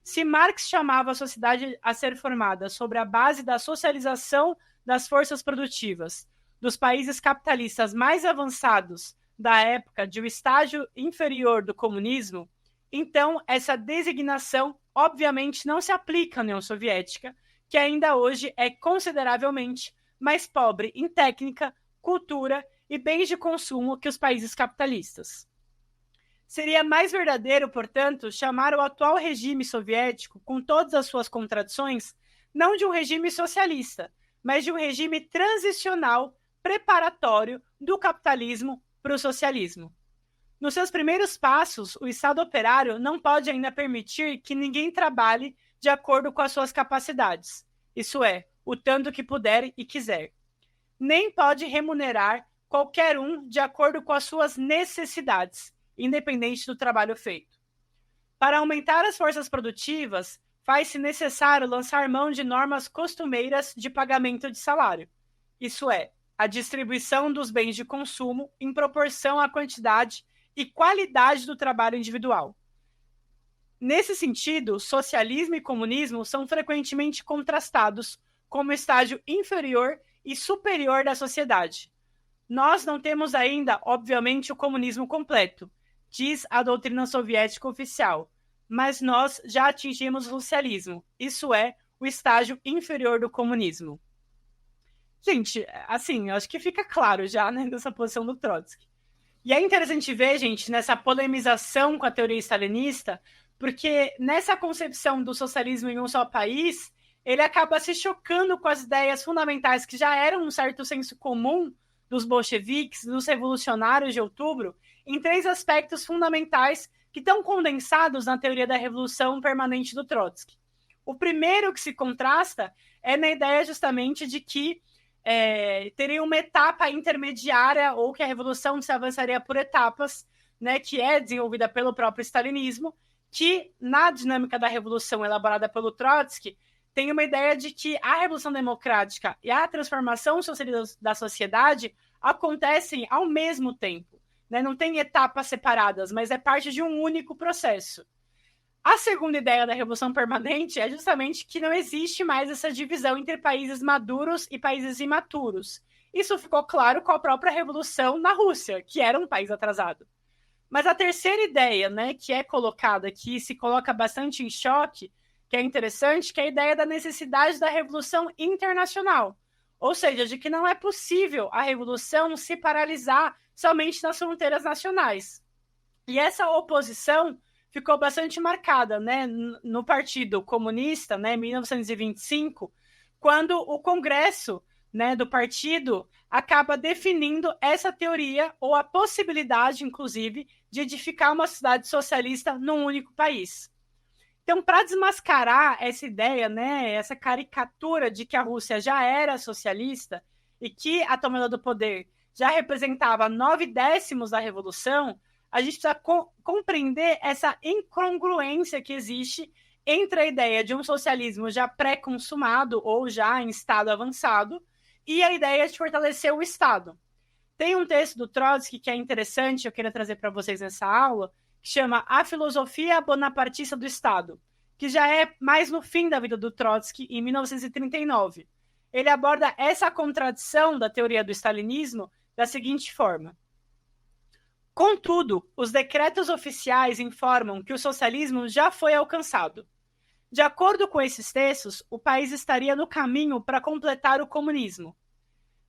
Se Marx chamava a sociedade a ser formada sobre a base da socialização das forças produtivas dos países capitalistas mais avançados da época de um estágio inferior do comunismo, então essa designação obviamente não se aplica à União Soviética, que ainda hoje é consideravelmente mais pobre em técnica, cultura e bens de consumo que os países capitalistas. Seria mais verdadeiro, portanto, chamar o atual regime soviético, com todas as suas contradições, não de um regime socialista, mas de um regime transicional preparatório do capitalismo para o socialismo. Nos seus primeiros passos, o Estado operário não pode ainda permitir que ninguém trabalhe de acordo com as suas capacidades, isso é, o tanto que puder e quiser. Nem pode remunerar qualquer um de acordo com as suas necessidades, independente do trabalho feito. Para aumentar as forças produtivas, faz-se necessário lançar mão de normas costumeiras de pagamento de salário, isso é, a distribuição dos bens de consumo em proporção à quantidade e qualidade do trabalho individual. Nesse sentido, socialismo e comunismo são frequentemente contrastados como estágio inferior e superior da sociedade. Nós não temos ainda, obviamente, o comunismo completo, diz a doutrina soviética oficial, mas nós já atingimos o socialismo, isso é, o estágio inferior do comunismo. Gente, assim, acho que fica claro já, né, dessa posição do Trotsky. E é interessante ver, gente, nessa polemização com a teoria stalinista, porque nessa concepção do socialismo em um só país, ele acaba se chocando com as ideias fundamentais que já eram um certo senso comum dos bolcheviques, dos revolucionários de outubro, em três aspectos fundamentais que estão condensados na teoria da revolução permanente do Trotsky. O primeiro que se contrasta é na ideia justamente de que teria uma etapa intermediária ou que a revolução se avançaria por etapas, né, que é desenvolvida pelo próprio stalinismo, que na dinâmica da revolução elaborada pelo Trotsky tem uma ideia de que a revolução democrática e a transformação socialista da sociedade acontecem ao mesmo tempo, né? Não tem etapas separadas, mas é parte de um único processo. A segunda ideia da revolução permanente é justamente que não existe mais essa divisão entre países maduros e países imaturos. Isso ficou claro com a própria revolução na Rússia, que era um país atrasado. Mas a terceira ideia, né, que é colocada aqui, se coloca bastante em choque, que é interessante, que é a ideia da necessidade da revolução internacional. Ou seja, de que não é possível a revolução se paralisar somente nas fronteiras nacionais. E essa oposição ficou bastante marcada, né, no Partido Comunista, né, em 1925, quando o Congresso, né, do partido acaba definindo essa teoria ou a possibilidade, inclusive, de edificar uma sociedade socialista num único país. Então, para desmascarar essa ideia, né, essa caricatura de que a Rússia já era socialista e que a tomada do poder já representava 9/10 da Revolução, a gente precisa compreender essa incongruência que existe entre a ideia de um socialismo já pré-consumado ou já em estado avançado e a ideia de fortalecer o Estado. Tem um texto do Trotsky que é interessante, eu queria trazer para vocês nessa aula, que chama A Filosofia Bonapartista do Estado, que já é mais no fim da vida do Trotsky, em 1939. Ele aborda essa contradição da teoria do stalinismo da seguinte forma. Contudo, os decretos oficiais informam que o socialismo já foi alcançado. De acordo com esses textos, o país estaria no caminho para completar o comunismo.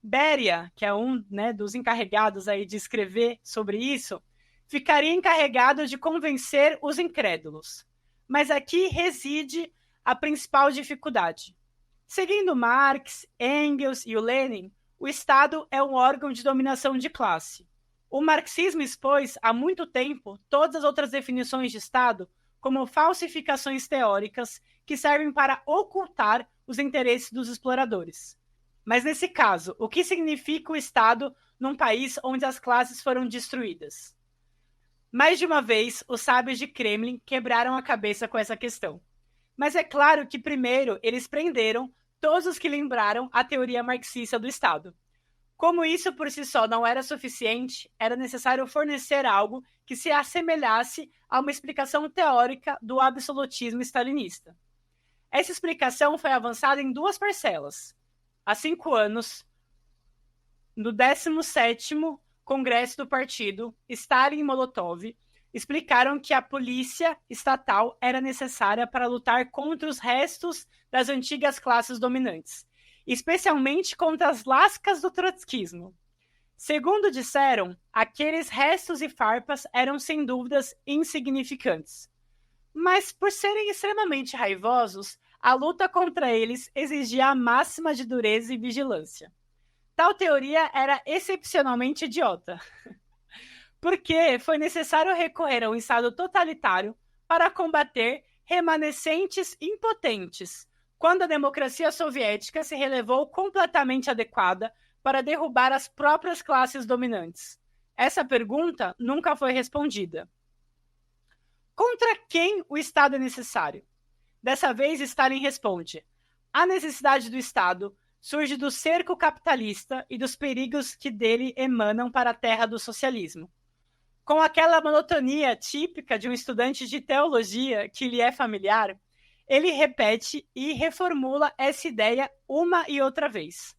Beria, que é um, né, dos encarregados aí de escrever sobre isso, ficaria encarregado de convencer os incrédulos. Mas aqui reside a principal dificuldade. Seguindo Marx, Engels e o Lenin, o Estado é um órgão de dominação de classe. O marxismo expôs há muito tempo todas as outras definições de Estado como falsificações teóricas que servem para ocultar os interesses dos exploradores. Mas nesse caso, o que significa o Estado num país onde as classes foram destruídas? Mais de uma vez, os sábios de Kremlin quebraram a cabeça com essa questão. Mas é claro que primeiro eles prenderam todos os que lembraram a teoria marxista do Estado. Como isso por si só não era suficiente, era necessário fornecer algo que se assemelhasse a uma explicação teórica do absolutismo stalinista. Essa explicação foi avançada em 2 parcelas. Há 5 anos, no 17º Congresso do Partido, Stalin e Molotov explicaram que a polícia estatal era necessária para lutar contra os restos das antigas classes dominantes, especialmente contra as lascas do trotskismo. Segundo disseram, aqueles restos e farpas eram sem dúvidas insignificantes. Mas, por serem extremamente raivosos, a luta contra eles exigia a máxima de dureza e vigilância. Tal teoria era excepcionalmente idiota, porque foi necessário recorrer a um Estado totalitário para combater remanescentes impotentes, quando a democracia soviética se relevou completamente adequada para derrubar as próprias classes dominantes. Essa pergunta nunca foi respondida. Contra quem o Estado é necessário? Dessa vez, Stalin responde: a necessidade do Estado surge do cerco capitalista e dos perigos que dele emanam para a terra do socialismo. Com aquela monotonia típica de um estudante de teologia que lhe é familiar, ele repete e reformula essa ideia uma e outra vez.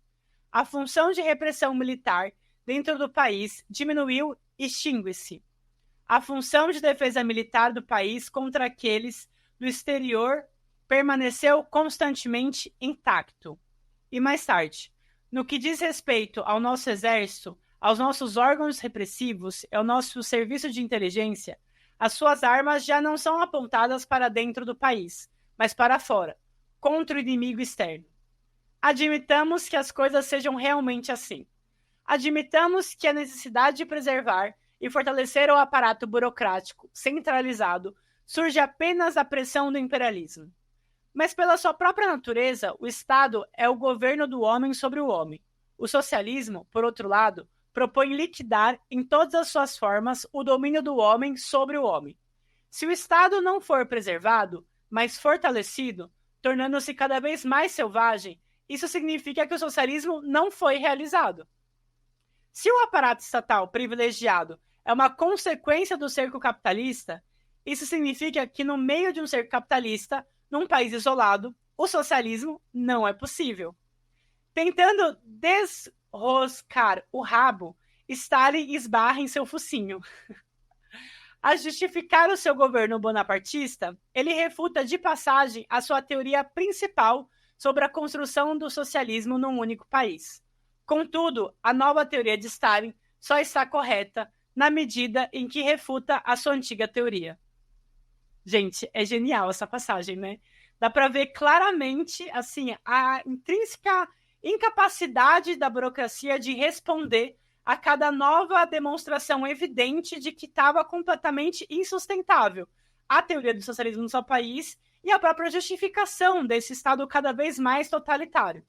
A função de repressão militar dentro do país diminuiu e extingue-se. A função de defesa militar do país contra aqueles do exterior permaneceu constantemente intacto. E mais tarde, no que diz respeito ao nosso exército, aos nossos órgãos repressivos e ao nosso serviço de inteligência, as suas armas já não são apontadas para dentro do país, mas para fora, contra o inimigo externo. Admitamos que as coisas sejam realmente assim. Admitamos que a necessidade de preservar e fortalecer o aparato burocrático centralizado surge apenas da pressão do imperialismo. Mas pela sua própria natureza, o Estado é o governo do homem sobre o homem. O socialismo, por outro lado, propõe liquidar em todas as suas formas o domínio do homem sobre o homem. Se o Estado não for preservado, mas fortalecido, tornando-se cada vez mais selvagem, isso significa que o socialismo não foi realizado. Se o aparato estatal privilegiado é uma consequência do cerco capitalista, isso significa que no meio de um cerco capitalista, num país isolado, o socialismo não é possível. Tentando desroscar o rabo, Stalin esbarra em seu focinho. A justificar o seu governo bonapartista, ele refuta de passagem a sua teoria principal sobre a construção do socialismo num único país. Contudo, a nova teoria de Stalin só está correta na medida em que refuta a sua antiga teoria. Gente, é genial essa passagem, né? Dá para ver claramente, assim, a intrínseca incapacidade da burocracia de responder a cada nova demonstração evidente de que estava completamente insustentável a teoria do socialismo no seu país e a própria justificação desse Estado cada vez mais totalitário.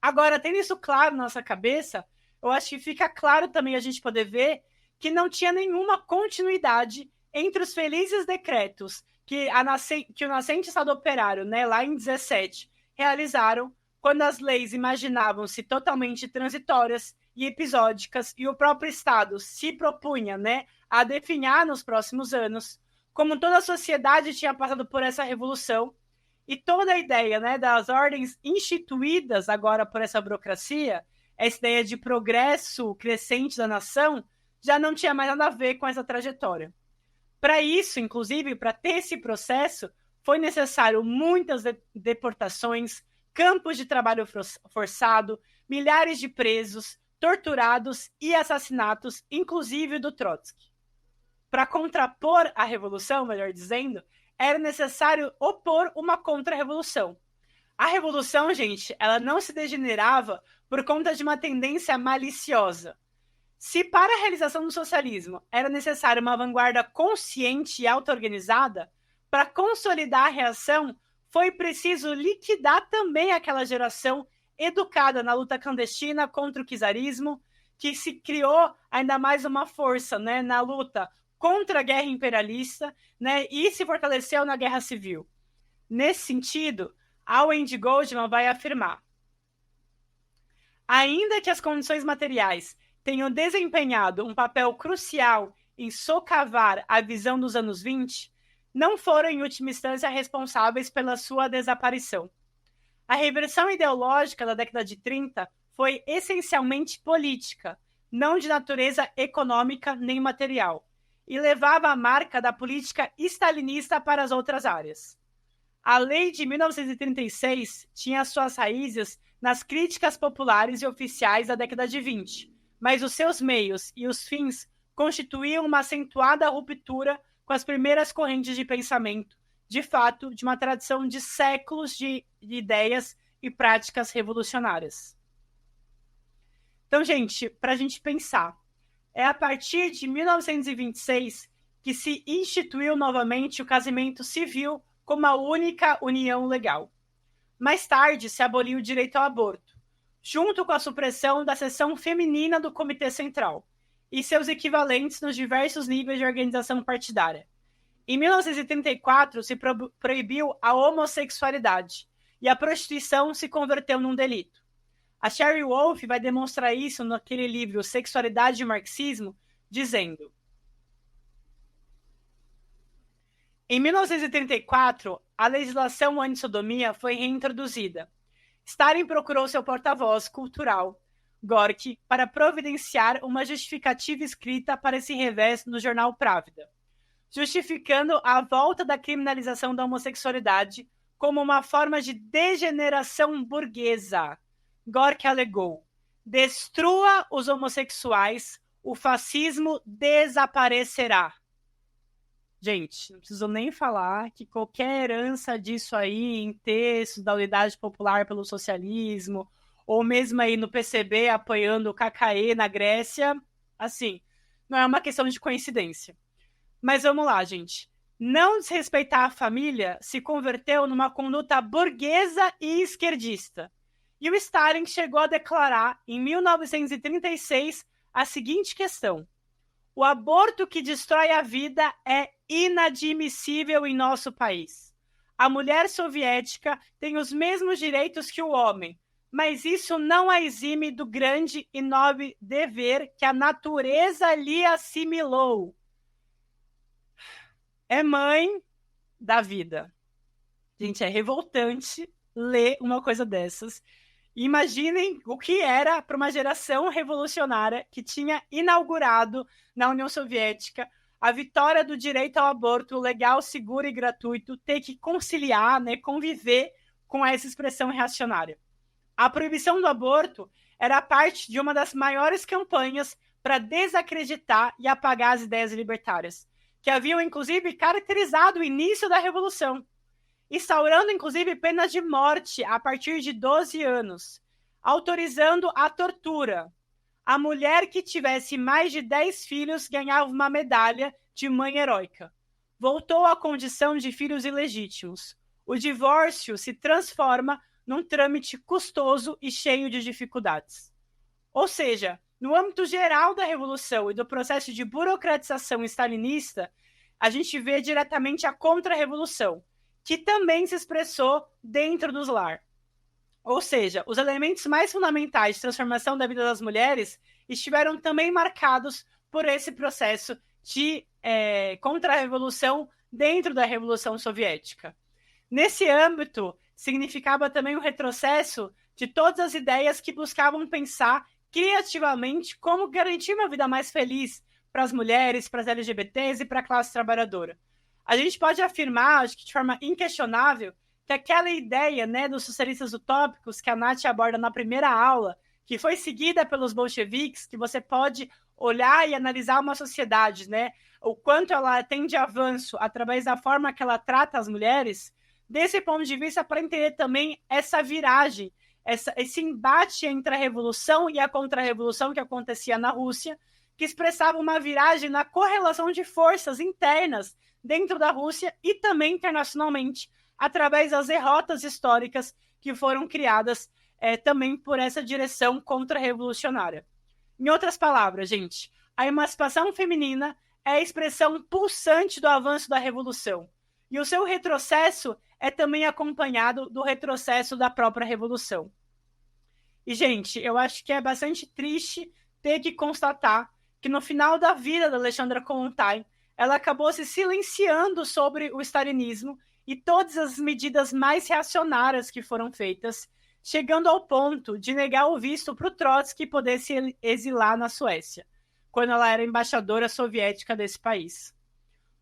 Agora, tendo isso claro na nossa cabeça, eu acho que fica claro também a gente poder ver que não tinha nenhuma continuidade entre os felizes decretos que o nascente Estado Operário, né, lá em 17, realizaram quando as leis imaginavam-se totalmente transitórias e episódicas e o próprio Estado se propunha, né, a definhar nos próximos anos, como toda a sociedade tinha passado por essa revolução e toda a ideia, né, das ordens instituídas agora por essa burocracia, essa ideia de progresso crescente da nação, já não tinha mais nada a ver com essa trajetória. Para isso, inclusive, para ter esse processo, foi necessário muitas deportações, campos de trabalho forçado, milhares de presos, torturados e assassinatos, inclusive do Trotsky. Para contrapor a revolução, melhor dizendo, era necessário opor uma contra-revolução. A revolução, gente, ela não se degenerava por conta de uma tendência maliciosa. Se para a realização do socialismo era necessária uma vanguarda consciente e auto-organizada, para consolidar a reação, foi preciso liquidar também aquela geração educada na luta clandestina contra o czarismo, que se criou ainda mais uma força, né, na luta contra a guerra imperialista, né, e se fortaleceu na guerra civil. Nesse sentido, a Wendy Goldman vai afirmar: ainda que as condições materiais tenham desempenhado um papel crucial em socavar a visão dos anos 20, não foram, em última instância, responsáveis pela sua desaparição. A reversão ideológica da década de 30 foi essencialmente política, não de natureza econômica nem material, e levava a marca da política stalinista para as outras áreas. A lei de 1936 tinha suas raízes nas críticas populares e oficiais da década de 20, mas os seus meios e os fins constituíam uma acentuada ruptura com as primeiras correntes de pensamento, de fato, de uma tradição de séculos de ideias e práticas revolucionárias. Então, gente, para a gente pensar, é a partir de 1926 que se instituiu novamente o casamento civil como a única união legal. Mais tarde, se aboliu o direito ao aborto, junto com a supressão da seção feminina do Comitê Central e seus equivalentes nos diversos níveis de organização partidária. Em 1934, se proibiu a homossexualidade e a prostituição se converteu num delito. A Sherry Wolf vai demonstrar isso naquele livro Sexualidade e Marxismo, dizendo: em 1934, a legislação anti-sodomia foi reintroduzida. Stalin procurou seu porta-voz cultural, Gorky, para providenciar uma justificativa escrita para esse revés no jornal Pravda, justificando a volta da criminalização da homossexualidade como uma forma de degeneração burguesa. Gorky alegou: destrua os homossexuais, o fascismo desaparecerá. Gente, não preciso nem falar que qualquer herança disso aí em textos da Unidade Popular pelo Socialismo, ou mesmo aí no PCB apoiando o KKE na Grécia, assim, não é uma questão de coincidência. Mas vamos lá, gente. Não desrespeitar a família se converteu numa conduta burguesa e esquerdista. E o Stalin chegou a declarar, em 1936, a seguinte questão: o aborto que destrói a vida é inadmissível em nosso país. A mulher soviética tem os mesmos direitos que o homem, mas isso não a exime do grande e nobre dever que a natureza lhe assimilou. É mãe da vida. Gente, é revoltante ler uma coisa dessas. Imaginem o que era para uma geração revolucionária que tinha inaugurado na União Soviética a vitória do direito ao aborto legal, seguro e gratuito, ter que conciliar, né, conviver com essa expressão reacionária. A proibição do aborto era parte de uma das maiores campanhas para desacreditar e apagar as ideias libertárias, que haviam, inclusive, caracterizado o início da Revolução, instaurando, inclusive, penas de morte a partir de 12 anos, autorizando a tortura. A mulher que tivesse mais de 10 filhos ganhava uma medalha de mãe heróica. Voltou à condição de filhos ilegítimos. O divórcio se transforma num trâmite custoso e cheio de dificuldades. Ou seja, no âmbito geral da Revolução e do processo de burocratização stalinista, a gente vê diretamente a contra-revolução, que também se expressou dentro dos lar. Ou seja, os elementos mais fundamentais de transformação da vida das mulheres estiveram também marcados por esse processo de contra-revolução dentro da Revolução Soviética. Nesse âmbito, significava também o retrocesso de todas as ideias que buscavam pensar criativamente como garantir uma vida mais feliz para as mulheres, para as LGBTs e para a classe trabalhadora. A gente pode afirmar, acho que de forma inquestionável, que aquela ideia, né, dos socialistas utópicos que a Nath aborda na primeira aula, que foi seguida pelos bolcheviques, que você pode olhar e analisar uma sociedade, né, o quanto ela tem de avanço através da forma que ela trata as mulheres, desse ponto de vista, para entender também essa viragem, esse embate entre a revolução e a contra-revolução que acontecia na Rússia, que expressava uma viragem na correlação de forças internas dentro da Rússia e também internacionalmente, através das derrotas históricas que foram criadas também por essa direção contra-revolucionária. Em outras palavras, gente, a emancipação feminina é a expressão pulsante do avanço da revolução. E o seu retrocesso é também acompanhado do retrocesso da própria revolução. E, gente, eu acho que é bastante triste ter que constatar que no final da vida da Alexandra Kollontai, ela acabou se silenciando sobre o stalinismo e todas as medidas mais reacionárias que foram feitas, chegando ao ponto de negar o visto para o Trotsky poder se exilar na Suécia, quando ela era embaixadora soviética desse país.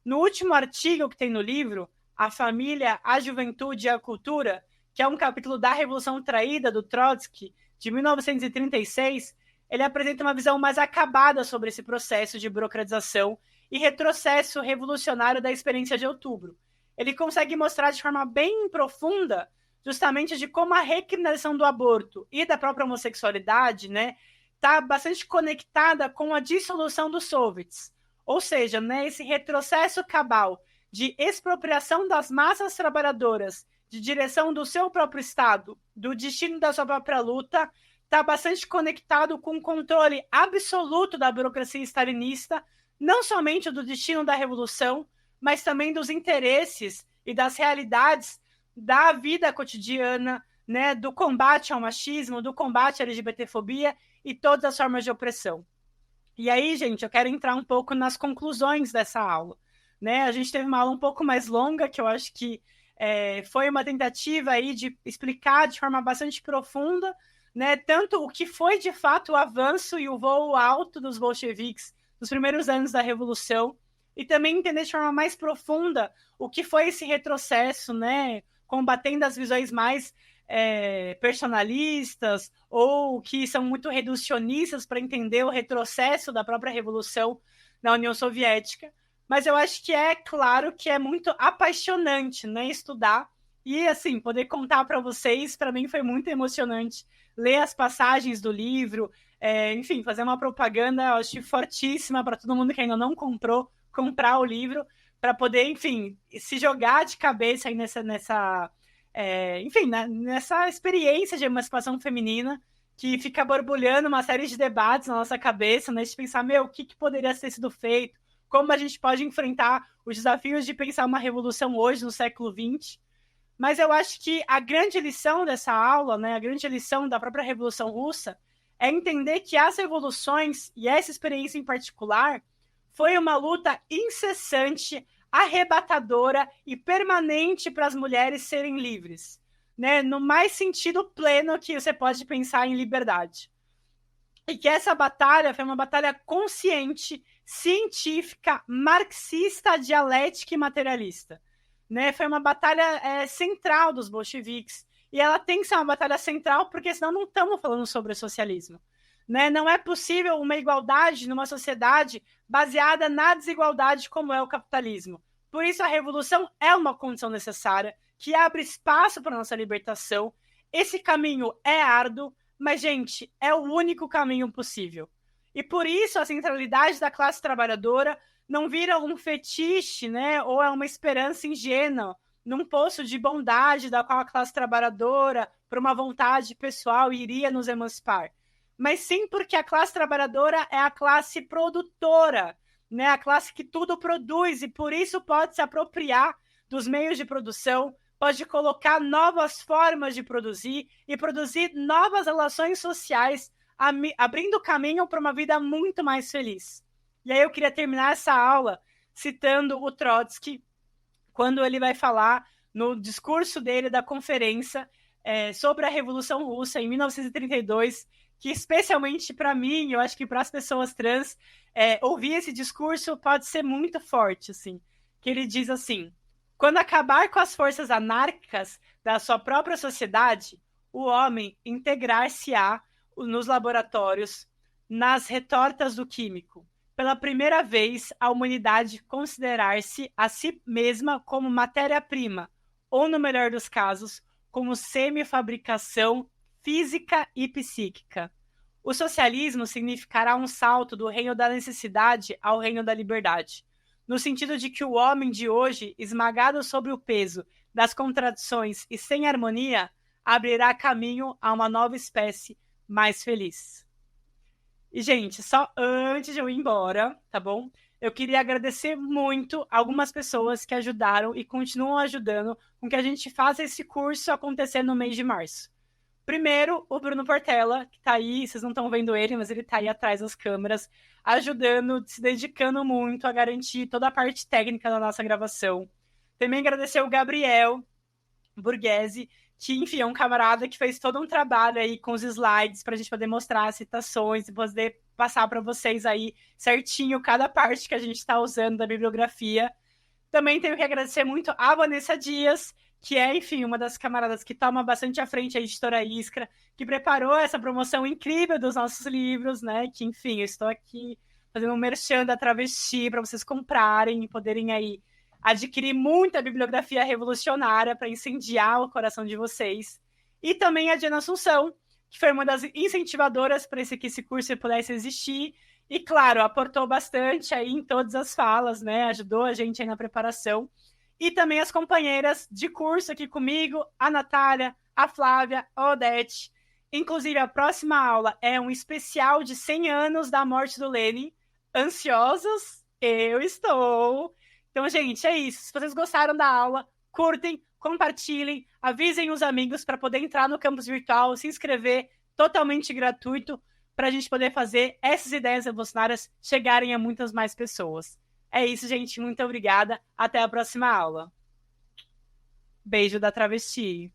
No último artigo que tem no livro, A Família, a Juventude e a Cultura, que é um capítulo da Revolução Traída do Trotsky, de 1936, ele apresenta uma visão mais acabada sobre esse processo de burocratização e retrocesso revolucionário da experiência de outubro. Ele consegue mostrar de forma bem profunda justamente de como a recriminalização do aborto e da própria homossexualidade, né, está bastante conectada com a dissolução dos soviets. Ou seja, né, esse retrocesso cabal de expropriação das massas trabalhadoras, de direção do seu próprio Estado, do destino da sua própria luta, está bastante conectado com o controle absoluto da burocracia stalinista, não somente do destino da revolução, mas também dos interesses e das realidades da vida cotidiana, né, do combate ao machismo, do combate à LGBTfobia e todas as formas de opressão. E aí, gente, eu quero entrar um pouco nas conclusões dessa aula. Né? A gente teve uma aula um pouco mais longa, que eu acho que foi uma tentativa aí de explicar de forma bastante profunda, né, tanto o que foi de fato o avanço e o voo alto dos bolcheviques nos primeiros anos da Revolução, e também entender de forma mais profunda o que foi esse retrocesso, né, combatendo as visões mais personalistas ou que são muito reducionistas para entender o retrocesso da própria Revolução na União Soviética. Mas eu acho que é claro que é muito apaixonante, né, estudar e, assim, poder contar para vocês, para mim foi muito emocionante ler as passagens do livro, enfim, fazer uma propaganda, eu acho, fortíssima para todo mundo que ainda não comprou, comprar o livro, para poder, enfim, se jogar de cabeça aí nessa experiência de emancipação feminina, que fica borbulhando uma série de debates na nossa cabeça, né, de pensar, o que poderia ter sido feito, como a gente pode enfrentar os desafios de pensar uma revolução hoje, no século XX. Mas eu acho que a grande lição dessa aula, né, a grande lição da própria Revolução Russa, é entender que as revoluções, e essa experiência em particular, foi uma luta incessante, arrebatadora e permanente para as mulheres serem livres, né, no mais sentido pleno que você pode pensar em liberdade. E que essa batalha foi uma batalha consciente, científica, marxista, dialética e materialista. Né? Foi uma batalha central dos bolcheviques. E ela tem que ser uma batalha central, porque senão não estamos falando sobre o socialismo. Né? Não é possível uma igualdade numa sociedade baseada na desigualdade como é o capitalismo. Por isso a revolução é uma condição necessária, que abre espaço para a nossa libertação. Esse caminho é árduo, mas, gente, é o único caminho possível. E por isso a centralidade da classe trabalhadora não vira um fetiche, né, ou é uma esperança ingênua num poço de bondade da qual a classe trabalhadora, por uma vontade pessoal, iria nos emancipar. Mas sim porque a classe trabalhadora é a classe produtora, né, a classe que tudo produz e por isso pode se apropriar dos meios de produção, pode colocar novas formas de produzir e produzir novas relações sociais, abrindo caminho para uma vida muito mais feliz. E aí eu queria terminar essa aula citando o Trotsky, quando ele vai falar no discurso dele da conferência sobre a Revolução Russa em 1932, que especialmente para mim, eu acho que para as pessoas trans, ouvir esse discurso pode ser muito forte, assim, que ele diz assim: quando acabar com as forças anárquicas da sua própria sociedade, o homem integrar-se-á nos laboratórios, nas retortas do químico. Pela primeira vez, a humanidade considerar-se a si mesma como matéria-prima, ou, no melhor dos casos, como semi-fabricação física e psíquica. O socialismo significará um salto do reino da necessidade ao reino da liberdade, no sentido de que o homem de hoje, esmagado sobre o peso das contradições e sem harmonia, abrirá caminho a uma nova espécie mais feliz. E, gente, só antes de eu ir embora, tá bom? Eu queria agradecer muito algumas pessoas que ajudaram e continuam ajudando com que a gente faça esse curso acontecer no mês de março. Primeiro, o Bruno Portela, que tá aí, vocês não estão vendo ele, mas ele tá aí atrás das câmeras, ajudando, se dedicando muito a garantir toda a parte técnica da nossa gravação. Também agradecer o Gabriel Borghese, que, enfim, é um camarada que fez todo um trabalho aí com os slides para a gente poder mostrar as citações e poder passar para vocês aí certinho cada parte que a gente está usando da bibliografia. Também tenho que agradecer muito a Vanessa Dias, que é, enfim, uma das camaradas que toma bastante à frente a editora Iskra, que preparou essa promoção incrível dos nossos livros, né? Que, enfim, eu estou aqui fazendo um merchan da Travesti para vocês comprarem e poderem aí adquirir muita bibliografia revolucionária para incendiar o coração de vocês. E também a Diana Assunção, que foi uma das incentivadoras para que esse curso pudesse existir. E, claro, aportou bastante aí em todas as falas, né? Ajudou a gente aí na preparação. E também as companheiras de curso aqui comigo, a Natália, a Flávia, a Odete. Inclusive, a próxima aula é um especial de 100 anos da morte do Lenin. Ansiosos? Eu estou! Então, gente, é isso. Se vocês gostaram da aula, curtem, compartilhem, avisem os amigos para poder entrar no campus virtual, se inscrever, totalmente gratuito, para a gente poder fazer essas ideias revolucionárias chegarem a muitas mais pessoas. É isso, gente. Muito obrigada. Até a próxima aula. Beijo da Travesti.